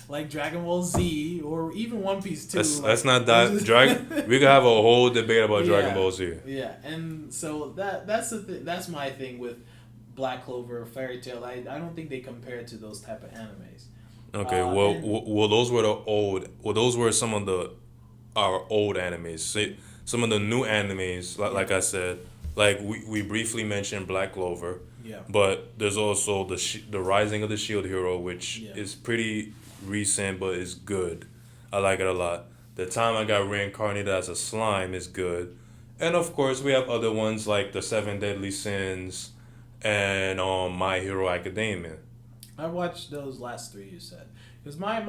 Like Dragon Ball Z or even One Piece too. Let's not dive. We could have a whole debate about Dragon Ball Z. Yeah, and so that's the that's my thing with Black Clover, Fairy Tail. I don't think they compare to those type of animes. Okay, those were some of our old animes. Some of the new animes, like I said, like we briefly mentioned Black Clover. Yeah. But there's also the Rising of the Shield Hero, which is pretty recent but is good. I like it a lot. The time I got reincarnated as a slime is good. And of course we have other ones like the 7 Deadly Sins and My Hero Academia. I watched those last 3 you said. Because my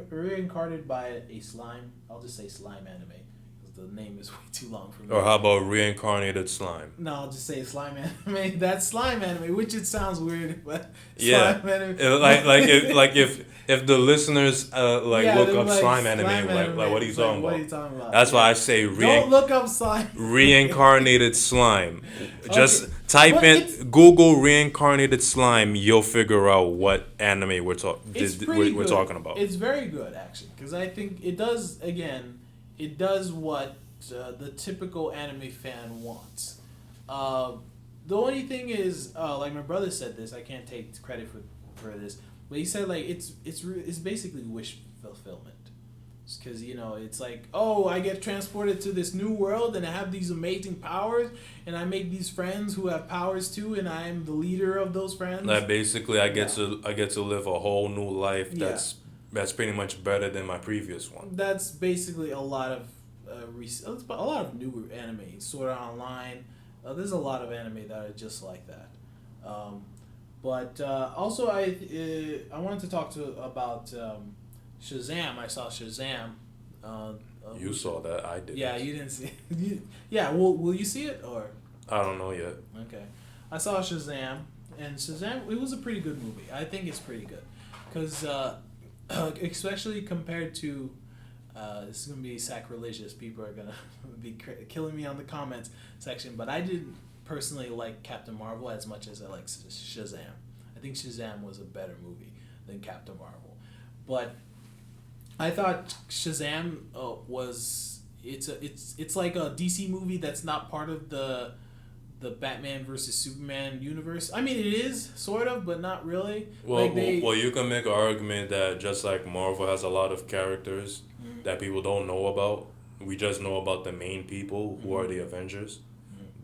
reincarnated by a slime, I'll just say slime anime. The name is way too long for me. Or how about Reincarnated Slime? No, I'll just say slime anime. That's slime anime, which it sounds weird, but slime anime. If the listeners look up slime anime, what are you talking about? What are you talking about? That's why I say don't look up slime. Reincarnated Slime. Just type in Google Reincarnated Slime. You'll figure out what anime we're talking about. It's very good actually, because I think it does It does what the typical anime fan wants. The only thing is, like my brother said this, I can't take credit for this, but he said like it's basically wish fulfillment. Because it's like, oh, I get transported to this new world and I have these amazing powers and I make these friends who have powers too and I'm the leader of those friends. Like basically, I get to live a whole new life that's pretty much better than my previous one. That's basically a lot of new anime. Sword Art Online. There's a lot of anime that are just like that. But also I wanted to talk about Shazam. I saw Shazam. You saw that. I didn't. Yeah, you didn't see it. Yeah, will you see it or? I don't know yet. Okay. I saw Shazam, and Shazam, it was a pretty good movie. I think it's pretty good. Because, especially compared to This is gonna be sacrilegious. People are gonna be killing me on the comments section, but I didn't personally like Captain Marvel as much as I like Shazam. I think Shazam was a better movie than Captain Marvel, but I thought Shazam was it's like a DC movie that's not part of the Batman versus Superman universe. I mean, it is sort of, but not really. Well, well, you can make an argument that just like Marvel has a lot of characters that people don't know about, we just know about the main people who are the Avengers.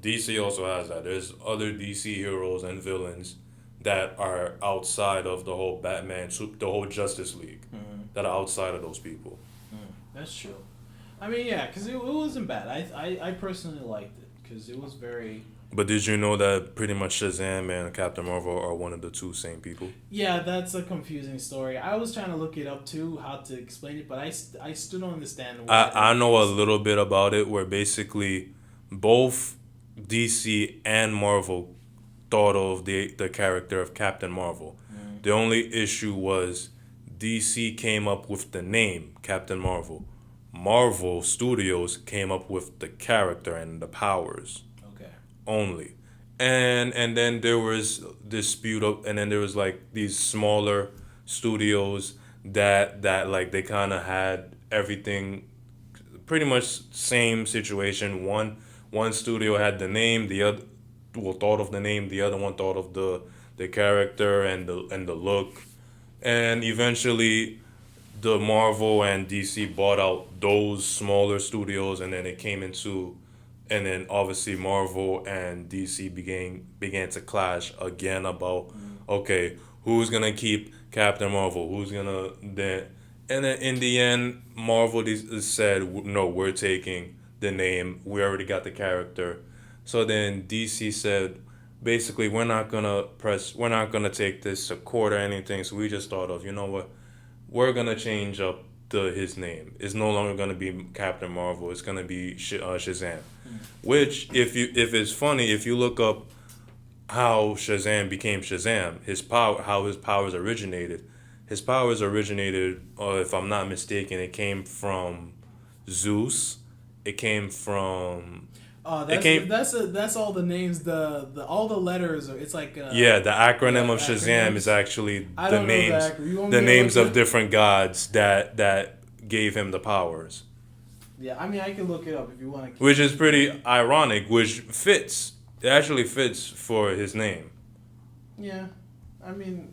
DC also has that. There's other DC heroes and villains that are outside of the whole the whole Justice League, that are outside of those people. That's true. I mean, yeah, because it wasn't bad. I personally liked it because it was very... But did you know that pretty much Shazam and Captain Marvel are one of the two same people? Yeah, that's a confusing story. I was trying to look it up too, how to explain it, but I still don't understand. I know a little bit about it, where basically both DC and Marvel thought of the character of Captain Marvel. The only issue was DC came up with the name Captain Marvel. Marvel Studios came up with the character and the powers. Only. And then there was dispute up, and then there was like these smaller studios that like they kind of had everything pretty much same situation. One studio had the name, the other thought of the name, the other one thought of the character and the look. And eventually the Marvel and DC bought out those smaller studios, and then it came into... And then obviously Marvel and DC began to clash again about, okay, who's gonna keep Captain Marvel, who's gonna then, and then in the end Marvel said, no, we're taking the name, we already got the character. So then DC said, basically, we're not gonna take this to court or anything. So we just thought of, you know what, we're gonna change up his name. It's no longer gonna be Captain Marvel. It's gonna be Shazam. Which, if it's funny, if you look up how Shazam became Shazam, how his powers originated. His powers originated, if I'm not mistaken, it came from Zeus. It came from... that's all the names, the all the letters. It's like... the acronym of Shazam is actually the names of different gods that gave him the powers. Yeah, I mean, I can look it up if you want to. Which is pretty ironic, which fits. It actually fits for his name. Yeah, I mean,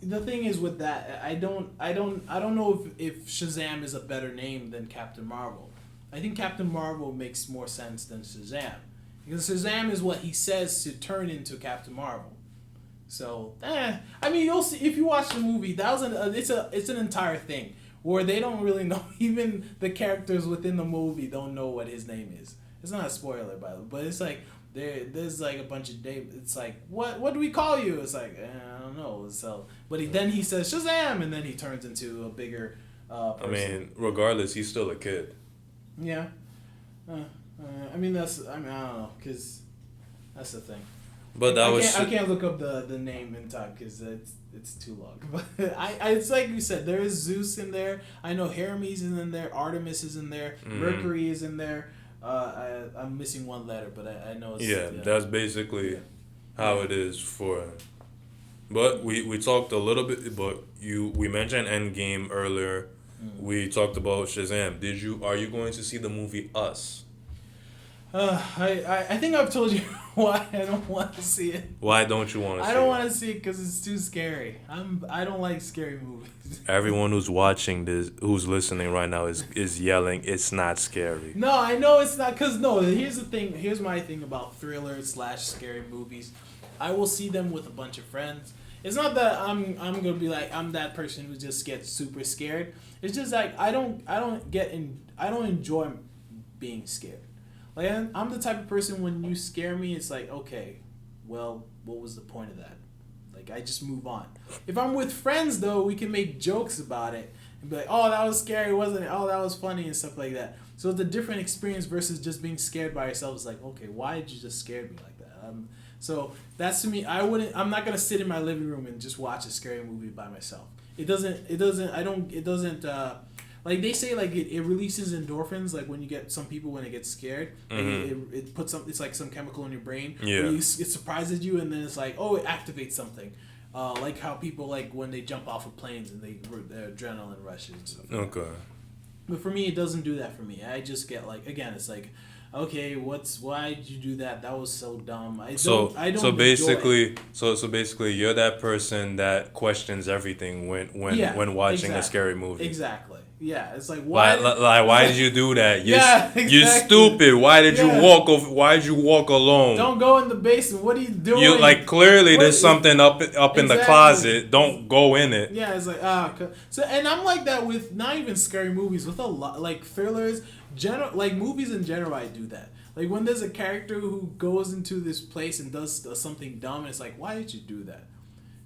the thing is with that, I don't know if Shazam is a better name than Captain Marvel. I think Captain Marvel makes more sense than Shazam, because Shazam is what he says to turn into Captain Marvel. So, I mean, you'll see if you watch the movie. It's an entire thing where they don't really know. Even the characters within the movie don't know what his name is. It's not a spoiler, by the way, but it's like there's like a bunch of names. It's like, what do we call you? It's like, I don't know. So, but then he says Shazam, and then he turns into a bigger person. I mean, regardless, he's still a kid. Yeah. I mean, I don't know, because that's the thing. But I can't look up the name in time because it's too long. But it's like you said, there is Zeus in there. I know Hermes is in there. Artemis is in there. Mercury is in there. I'm missing one letter, but I know it's... that's basically how it is for him. But we talked a little bit, but we mentioned Endgame earlier. We talked about Shazam. Are you going to see the movie Us? I think I've told you why I don't want to see it. Why don't you want to see it? I don't want to see it because it's too scary. I don't like scary movies. Everyone who's watching this, who's listening right now, is yelling, it's not scary. No, I know it's not, because here's the thing. Here's my thing about thriller/scary movies. I will see them with a bunch of friends. It's not that I'm gonna be like, I'm that person who just gets super scared. It's just like I don't enjoy being scared. Like, I'm the type of person, when you scare me, it's like, okay, well, what was the point of that? Like, I just move on. If I'm with friends, though, we can make jokes about it and be like, oh, that was scary, wasn't it? Oh, that was funny and stuff like that. So it's a different experience versus just being scared by yourself. It's like, okay, why did you just scare me like that? So that's, to me, I'm not gonna sit in my living room and just watch a scary movie by myself. Like, like they say, like it releases endorphins. Like when you get some people when they get scared, it puts some. It's like some chemical in your brain. Yeah. It surprises you, and then it's like, oh, it activates something. Like how people like when they jump off of planes and their adrenaline rushes and stuff. Okay. But for me, it doesn't do that for me. I just get like, again, it's like, okay, why did you do that? That was so dumb. I don't. So basically, you're that person that questions everything when watching a scary movie. Exactly. Yeah, it's like why? Why did you do that? Exactly. You're stupid. Why did you walk? Why did you walk alone? Don't go in the basement. What are you doing? You like clearly there's something up in the closet. Don't go in it. Yeah, it's like So and I'm like that with not even scary movies, with a lot like thrillers, like movies in general. I do that. Like when there's a character who goes into this place and does something dumb, and it's like, why did you do that?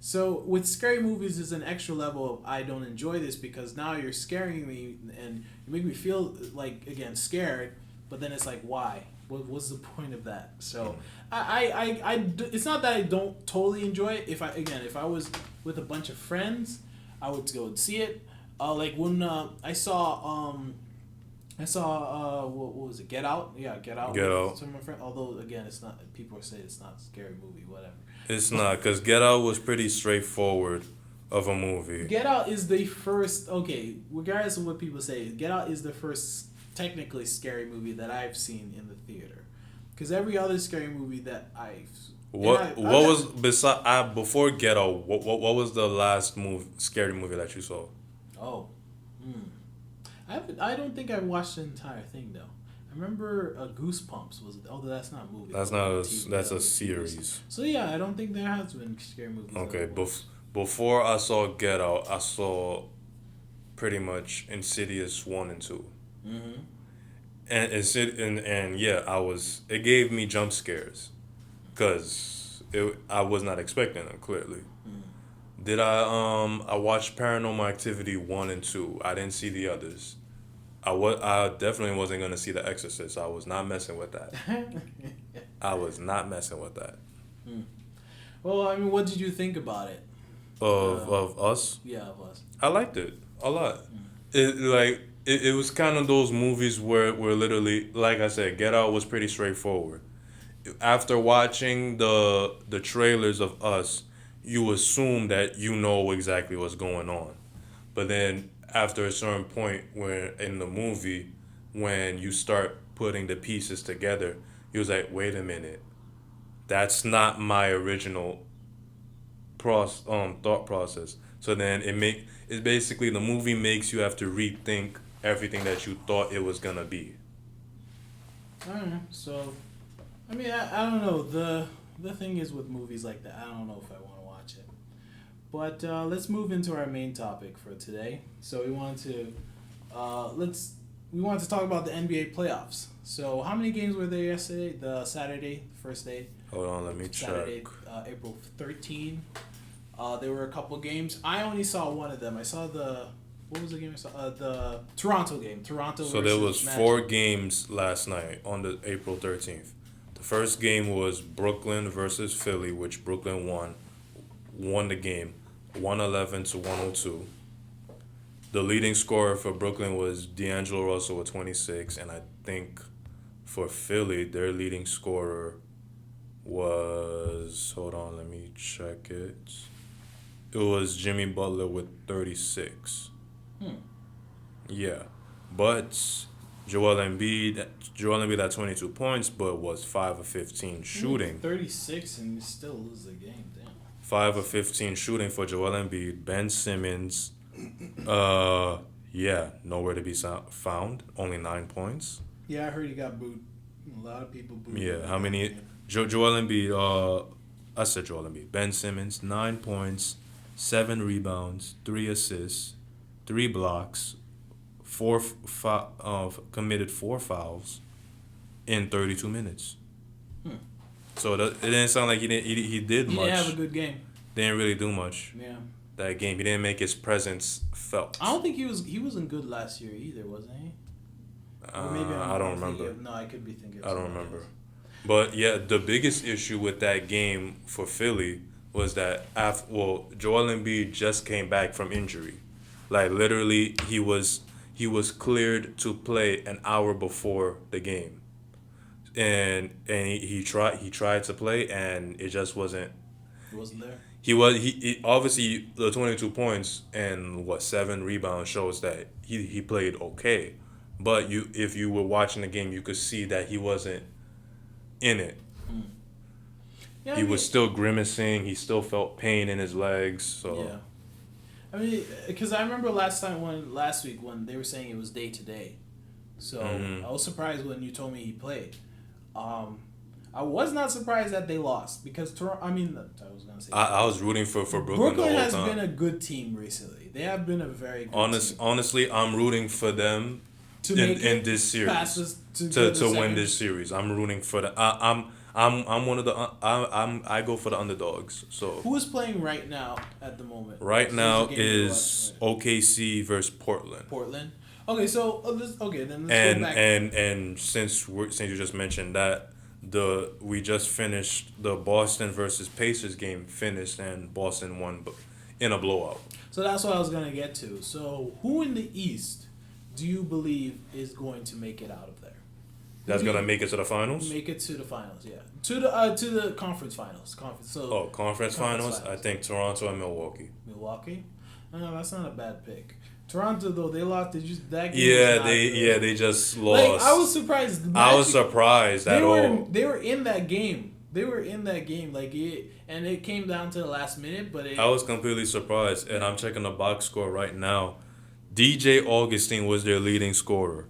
So with scary movies, there's an extra level of I don't enjoy this because now you're scaring me and you make me feel like, again, scared. But then it's like, why? What's the point of that? So it's not that I don't totally enjoy it. If I was with a bunch of friends, I would go and see it. Like when I saw what was it? Get Out? Yeah, Get Out. Get Out. Some of my friends. Although again, it's not. People say it's not a scary movie. Whatever. It's not, because Get Out was pretty straightforward of a movie. Get Out is the first. Okay, regardless of what people say, Get Out is the first technically scary movie that I've seen in the theater. Because every other scary movie that before Get Out? What was the last scary movie that you saw? Oh, I don't think I watched the entire thing though. I remember Goosebumps was. Although that's not a movie. That's a series. So yeah, I don't think there has been scary movies. Okay, before I saw Get Out, I saw pretty much Insidious 1 and 2. Mm-hmm. And it gave me jump scares, cause I was not expecting them clearly. Mm-hmm. Did I watched Paranormal Activity 1 and 2. I didn't see the others. I definitely wasn't going to see The Exorcist. I was not messing with that. Well, I mean, what did you think about it? Of Us? Yeah, of Us. I liked it a lot. It was kind of those movies where literally, like I said, Get Out was pretty straightforward. After watching the trailers of Us, you assume that you know exactly what's going on. But then after a certain point where in the movie, when you start putting the pieces together, he was like, wait a minute, that's not my original thought process. So then it's basically the movie makes you have to rethink everything that you thought it was gonna be. I don't know. So, I mean, I don't know. The thing is with movies like that, I don't know if I want to watch it. But let's move into our main topic for today. So we want to talk about the NBA playoffs. So how many games were there yesterday? The Saturday, first day. Hold on, let me Saturday, check. April 13. There were a couple games. I only saw one of them. I saw what was the game I saw? The Toronto game. So there was Magic. 4 games last night on the April 13th. The first game was Brooklyn versus Philly, which Brooklyn won the game, 111-102. The leading scorer for Brooklyn was D'Angelo Russell with 26, and I think for Philly, their leading scorer was, hold on, let me check it. It was Jimmy Butler with 36. Yeah, but Joel Embiid had 22 points, but was 5 of 15 shooting. 36 and you still lose the game, damn. 5 of 15 shooting for Joel Embiid. Ben Simmons, nowhere to be found. Only 9 points. Yeah, I heard he got booed. A lot of people booed. Yeah, how many? Joel Embiid. I said Joel Embiid. Ben Simmons, 9 points, 7 rebounds, 3 assists, 3 blocks, committed 4 fouls in 32 minutes. So it didn't sound like he did much. He didn't have a good game. Didn't really do much. Yeah. That game, he didn't make his presence felt. I don't think he wasn't good last year either, wasn't he? Or maybe I don't remember. No, I could be thinking. I don't remember. But yeah, the biggest issue with that game for Philly was that Joel Embiid just came back from injury. Like literally, he was he was cleared to play an hour before the game, and he tried to play, and it just wasn't. He wasn't there. He obviously the 22 points and what 7 rebounds shows that he played okay, but if you were watching the game, you could see that he wasn't in it. Yeah, He was still grimacing. He still felt pain in his legs. So yeah. I mean, because I remember last week when they were saying it was day to day, so I was surprised when you told me he played. I was not surprised that they lost because Toronto. I mean, I was gonna say. I was rooting for Brooklyn. Brooklyn the whole has time. been a good team recently. They have been a very good team. Honestly, I'm rooting for them in this series to win this series. I'm rooting for the. I'm one of the. I go for the underdogs. So who is playing right now at the moment? right now is OKC versus Portland. Portland. Okay, so let's go back. And since you just mentioned that, we just finished the Boston versus Pacers game finished, and Boston won in a blowout. So that's what I was gonna get to. So who in the East do you believe is going to make it out of there? That's gonna make it to the finals. Make it to the finals, yeah. To the conference finals. Conference finals. I think Toronto and Milwaukee. Milwaukee? No, that's not a bad pick. Toronto though, they lost. That game. Yeah, they just lost. Like, I was surprised. I was surprised at all. They were in that game. Like and it came down to the last minute. But I was completely surprised, and I'm checking the box score right now. DJ Augustine was their leading scorer.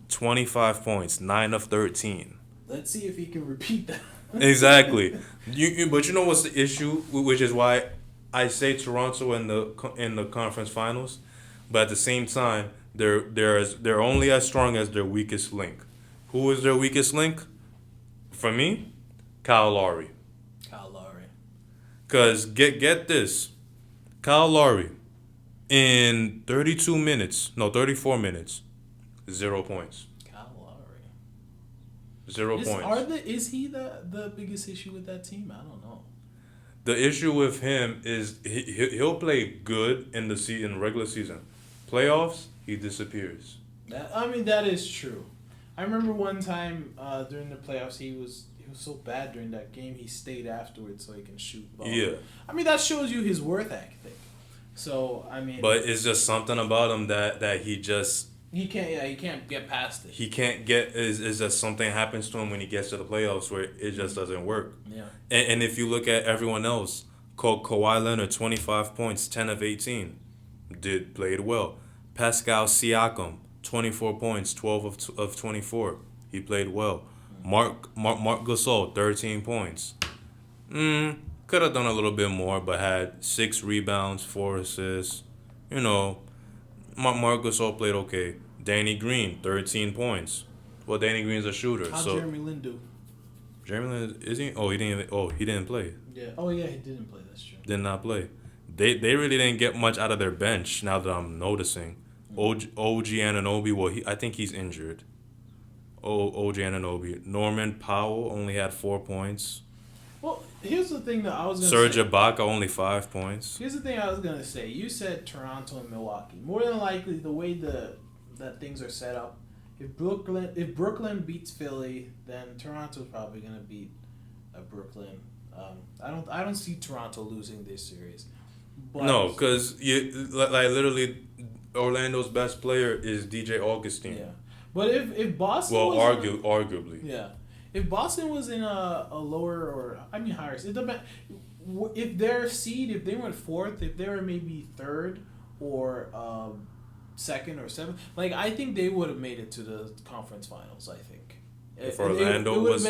25 points, 9 of 13. Let's see if he can repeat that. Exactly. But you know what's the issue, which is why I say Toronto in the conference finals, but at the same time they're only as strong as their weakest link. Who is their weakest link? For me, Kyle Lowry. Cause get this, Kyle Lowry, in 34 minutes, 0 points. Kyle Lowry. 0 points. Is he the biggest issue with that team? I don't know. The issue with him is he'll play good in the regular season. Playoffs, he disappears. That is true. I remember one time during the playoffs, he was so bad during that game. He stayed afterwards so he can shoot balls. Yeah. That shows you his worth ethic. So But it's just something about him that he just. He can't get past it. He can't get is just something happens to him when he gets to the playoffs where it just doesn't work. Yeah. And if you look at everyone else, Kawhi Leonard, 25 points, 10 of 18, played well. Pascal Siakam, 24 points, 12 of 24, he played well. Mark Gasol, 13 points. Could have done a little bit more, but had 6 rebounds, 4 assists. Mark Gasol played okay. Danny Green, 13 points. Well, Danny Green's a shooter. How'd Jeremy Lin do? Jeremy Lin, is he? Oh, he didn't play. Yeah. Oh, yeah, he didn't play. That's true. Did not play. They really didn't get much out of their bench. Now that I'm noticing, OG Anunoby. Well, I think he's injured. OG Anunoby. Norman Powell only had 4 points. Well, here's the thing that I was going to say. Serge Ibaka only 5 points. Here's the thing I was going to say. You said Toronto and Milwaukee. More than likely, the way that things are set up, if Brooklyn beats Philly, then Toronto's probably going to beat Brooklyn. I don't see Toronto losing this series. But no, because literally Orlando's best player is DJ Augustine. Yeah, but if Boston arguably. Yeah. If Boston was in a lower or higher, it depends. If their seed, if they went fourth, if they were maybe third or second or seventh, I think they would have made it to the conference finals. I think. If Orlando was.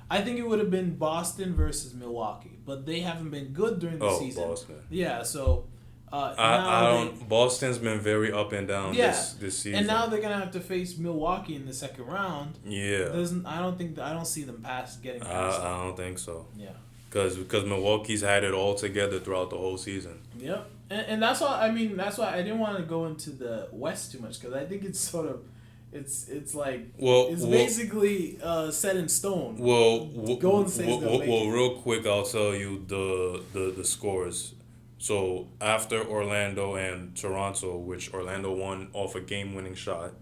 I think it would have been Boston versus Milwaukee, but they haven't been good during the season. Boston. Yeah, so. Boston's been very up and down this season, and now they're gonna have to face Milwaukee in the second round. Yeah, I don't see them getting past. I don't think so. Yeah, because Milwaukee's had it all together throughout the whole season. Yep, and that's why I didn't want to go into the West too much because I think it's sort of. It's basically set in stone. Well, real quick, I'll tell you the scores. So after Orlando and Toronto, which Orlando won off a game-winning shot.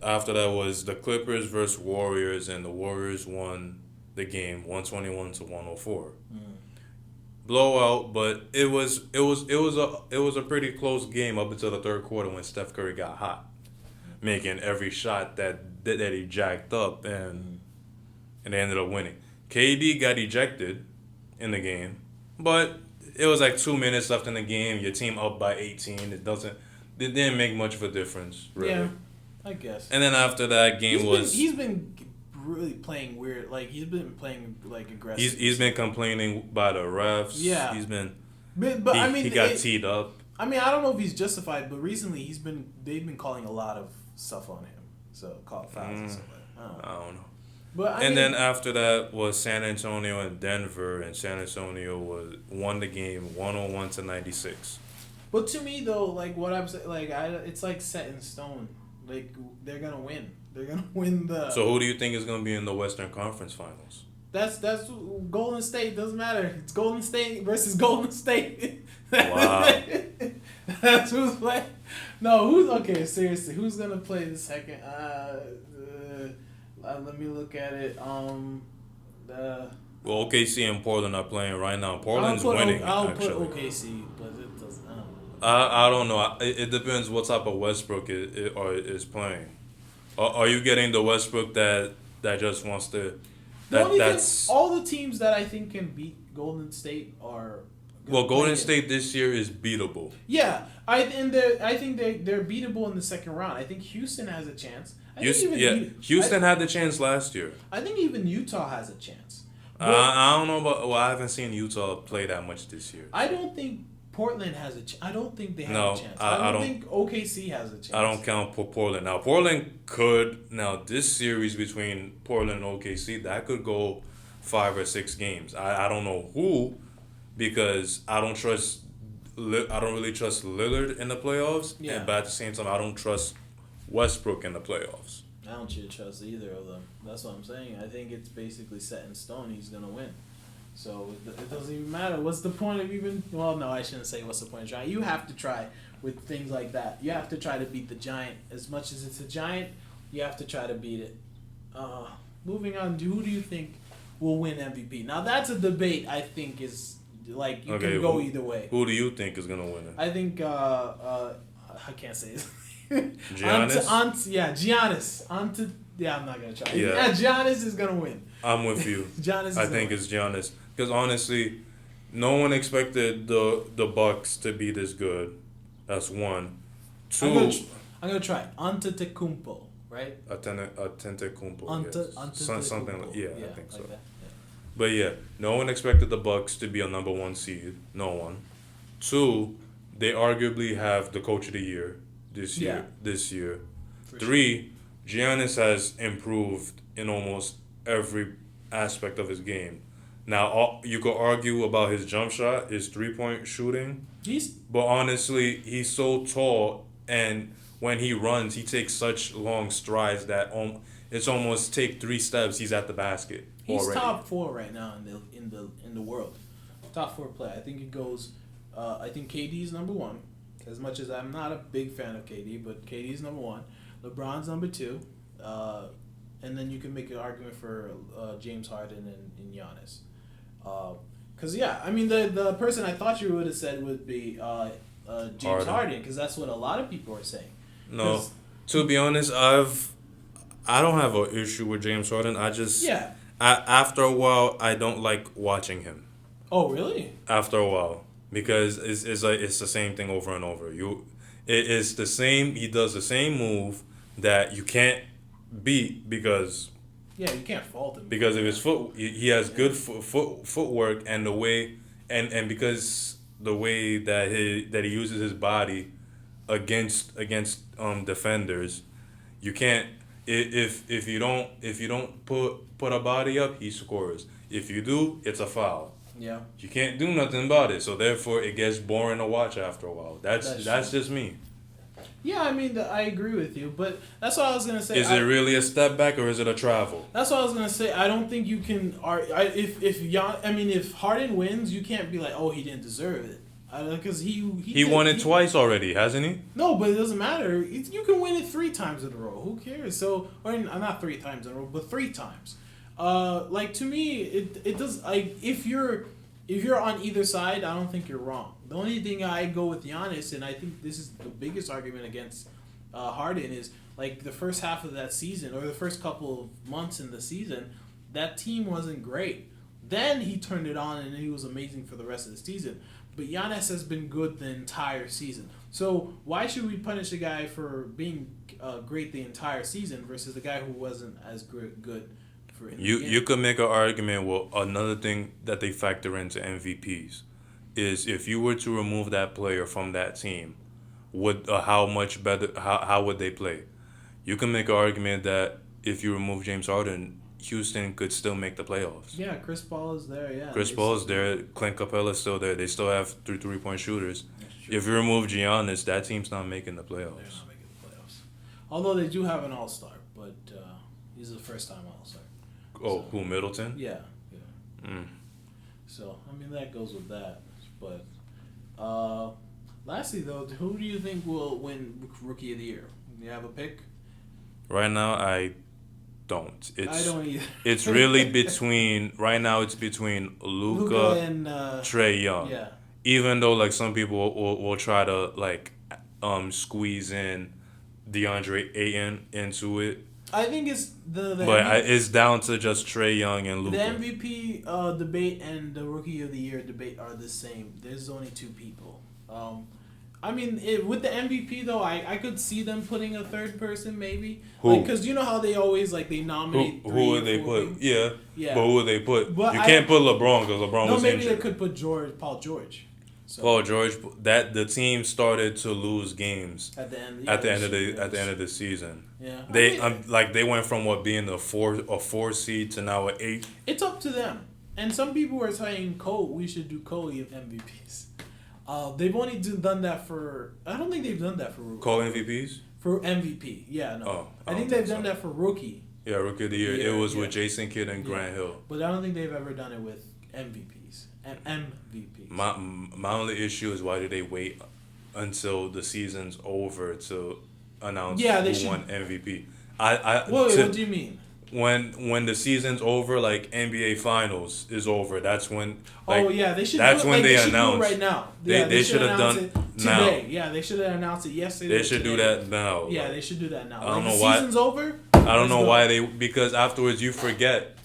After that was the Clippers versus Warriors, and the Warriors won the game 121 to 104. Blowout, but it was a pretty close game up until the third quarter when Steph Curry got hot, making every shot that he jacked up, and they ended up winning. KD got ejected in the game, but it was like 2 minutes left in the game. Your team up by 18. It didn't make much of a difference, really. Yeah, I guess. And then after that game he's been really playing weird. Like he's been playing like aggressive. He's been complaining by the refs. Yeah. He's been. But I mean, he got teed up. I mean, I don't know if he's justified, but recently they've been calling a lot of stuff on him. So called fouls and stuff like that. I don't know. But then after that was San Antonio and Denver, and San Antonio won the game 101 to 96. But to me though, like what I'm saying, like it's like set in stone. Like they're gonna win. They're gonna win the. So who do you think is gonna be in the Western Conference Finals? That's Golden State. Doesn't matter. It's Golden State versus Golden State. Wow. That's who's playing. No, who's okay? Seriously, who's gonna play the second? Let me look at it. Well, OKC and Portland are playing right now. Portland's winning. I'll put OKC, but it doesn't. I don't know. It depends what type of Westbrook is playing. Are you getting the Westbrook that just wants to? That's all the teams that I think can beat Golden State are. Well, Golden State this year is beatable. Yeah, I think they're beatable in the second round. I think Houston has a chance. Houston had the chance last year. I think even Utah has a chance. I don't know about. Well, I haven't seen Utah play that much this year. I don't think Portland has a chance. I don't think they have a chance. I don't think OKC has a chance. I don't count Portland. Now, Portland could. Now, this series between Portland and OKC, that could go 5 or 6 games. I don't know who, because I don't really trust Lillard in the playoffs. Yeah. But at the same time, I don't trust Westbrook in the playoffs. I don't trust either of them. That's what I'm saying. I think it's basically set in stone. He's gonna win. So it doesn't even matter. What's the point of even? Well, no, I shouldn't say what's the point of trying. You have to try with things like that. You have to try to beat the giant. As much as it's a giant, you have to try to beat it. Moving on, who do you think will win MVP? Now that's a debate. I think is like you can go either way. Who do you think is gonna win it? I think I can't say it. Giannis? Giannis. I'm not gonna try. Yeah, Giannis is gonna win. I'm with you. I think it's Giannis, because honestly, no one expected the Bucks to be this good. That's one. Two. I'm gonna try Antetokounmpo, right? Antetokounmpo. Yes. Something like I think so. Like that, yeah. But yeah, no one expected the Bucks to be a number 1 seed. No one. Two, they arguably have the coach of the year this year. For 3, Giannis has improved in almost every aspect of his game. Now, you could argue about his jump shot, his 3-point shooting. But honestly, he's so tall, and when he runs, he takes such long strides that it's almost take 3 steps, he's at the basket. He's already. top 4 right now in the world. Top 4 player. I think it goes. I think KD's number 1. As much as I'm not a big fan of KD, but KD's number 1. LeBron's number 2. And then you can make an argument for James Harden and Giannis. Because I mean the person I thought you would have said would be James Harden, because that's what a lot of people are saying. No, to be honest, I don't have an issue with James Harden. After a while, I don't like watching him. Oh really? After a while, because it's like it's the same thing over and over. It's the same. He does the same move that you can't beat because. Yeah, you can't fault him. Because of his foot, he has good footwork, and the way, and because the way that he uses his body against defenders, you can't. If you don't put a body up, he scores. If you do, it's a foul. Yeah. You can't do nothing about it, so therefore it gets boring to watch after a while. That's just me. Yeah, I mean, I agree with you, but that's what I was gonna say. Is it really a step back, or is it a travel? That's what I was gonna say. I don't think you can. If Harden wins, you can't be like, oh, he didn't deserve it. Because he won it twice already, hasn't he? No, but it doesn't matter. You can win it 3 times in a row. Who cares? So, or not 3 times in a row, but 3 times. Like to me, it does. Like if you're on either side, I don't think you're wrong. The only thing I go with Giannis, and I think this is the biggest argument against Harden, is like the first half of that season or the first couple of months in the season, that team wasn't great. Then he turned it on and he was amazing for the rest of the season. But Giannis has been good the entire season. So why should we punish a guy for being great the entire season versus the guy who wasn't as good for him? You could make an argument. Well, another thing that they factor into MVPs is if you were to remove that player from that team, how much better? How would they play? You can make an argument that if you remove James Harden, Houston could still make the playoffs. Yeah, Chris Paul is there. Yeah, Chris Paul is there. Clint Capella's still there. They still have 3-point shooters. If you remove Giannis, that team's not making the playoffs. They're not making the playoffs. Although they do have an all-star, but he's a first-time all-star. Oh, who, Middleton? Yeah. Mm. So I mean that goes with that. But lastly, though, who do you think will win Rookie of the Year? Do you have a pick? Right now, I don't. I don't either. It's really between right now. It's between Luka and Trae Young. Yeah. Even though like some people will try to like squeeze in DeAndre Ayton into it. I think it's the but MVP, it's down to just Trae Young and Luka. the MVP debate and the Rookie of the Year debate are the same. There's only 2 people. I mean, with the MVP though, I could see them putting a third person maybe. Who? Because you know how they always like they nominate. Who would they put? Yeah. Yeah. But who would they put? But you can't put LeBron because LeBron was maybe injured. they could put Paul George. So, Paul George. That the team started to lose games at the end. at the end of the season. Yeah. They they went from being a 4 seed to now an 8. It's up to them. And some people are saying we should do MVPs. They've only done that for. I don't think they've done that for rookie. Co-MVPs? For MVP, yeah, no. Oh, I think they've done that for rookie. Yeah, Rookie of the Year. It was with Jason Kidd and Grant Hill. But I don't think they've ever done it with MVPs and MVPs. My only issue is why did they wait until the season's over to announce who won MVP? What do you mean? When the season's over, like NBA Finals is over, that's when. They should. That's when they announce it right now. They should have done it now. Today. Yeah, they should have announced it yesterday. They should do that now. Yeah, they should do that now. I don't know why. The season's over. I don't know why because afterwards you forget.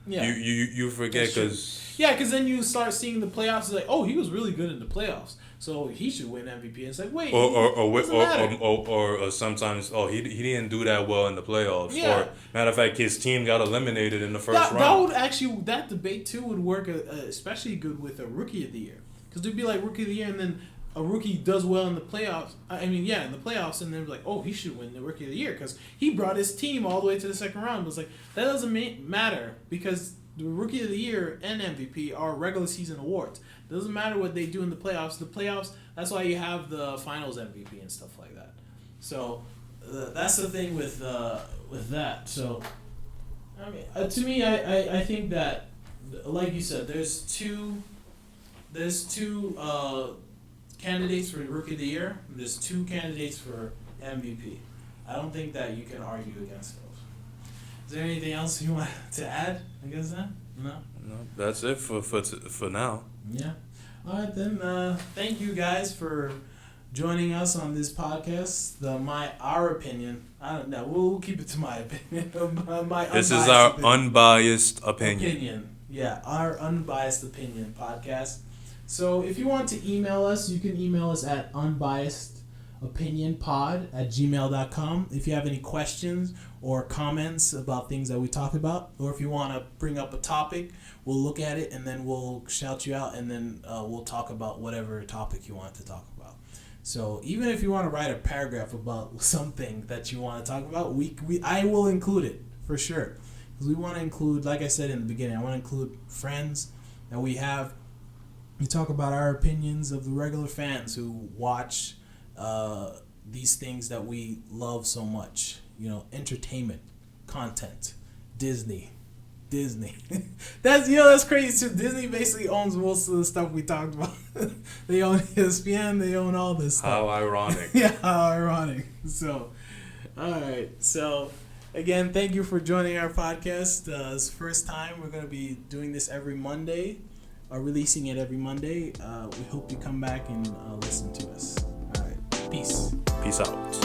Yeah. You forget because. Yeah, because then you start seeing the playoffs. It's like, oh, he was really good in the playoffs, so he should win MVP. And it's like, wait, or sometimes, he didn't do that well in the playoffs. Yeah. Or matter of fact, his team got eliminated in the first round. That debate too would work especially good with a Rookie of the Year, because they'd be like Rookie of the Year, and then a rookie does well in the playoffs. In the playoffs, and they're like, oh, he should win the Rookie of the Year because he brought his team all the way to the second round. But it's like that doesn't matter because the Rookie of the Year and MVP are regular season awards. It doesn't matter what they do in the playoffs. The playoffs, that's why you have the finals MVP and stuff like that. So that's the thing with that. So I mean, to me, I think that, like you said, there's two candidates for Rookie of the Year. There's 2 candidates for MVP. I don't think that you can argue against those. Is there anything else you want to add against that? No, that's it for now. Yeah. All right then. Thank you guys for joining us on this podcast. Our opinion. I don't know. We'll keep it to my opinion. This is our unbiased opinion. Yeah, our unbiased opinion podcast. So if you want to email us, you can email us at unbiasedopinionpod@gmail.com. If you have any questions or comments about things that we talk about, or if you want to bring up a topic, we'll look at it and then we'll shout you out, and then we'll talk about whatever topic you want to talk about. So even if you want to write a paragraph about something that you want to talk about, I will include it for sure, because we want to include, like I said in the beginning, I want to include friends that we have. We talk about our opinions of the regular fans who watch these things that we love so much. Entertainment, content, Disney, Disney. That's crazy too. Disney basically owns most of the stuff we talked about. They own ESPN. They own all this stuff. How ironic. Yeah, how ironic. So, all right. So, again, thank you for joining our podcast. It's the first time we're gonna be doing this every Monday, or releasing it every Monday. We hope you come back and listen to us. All right. Peace. Peace out.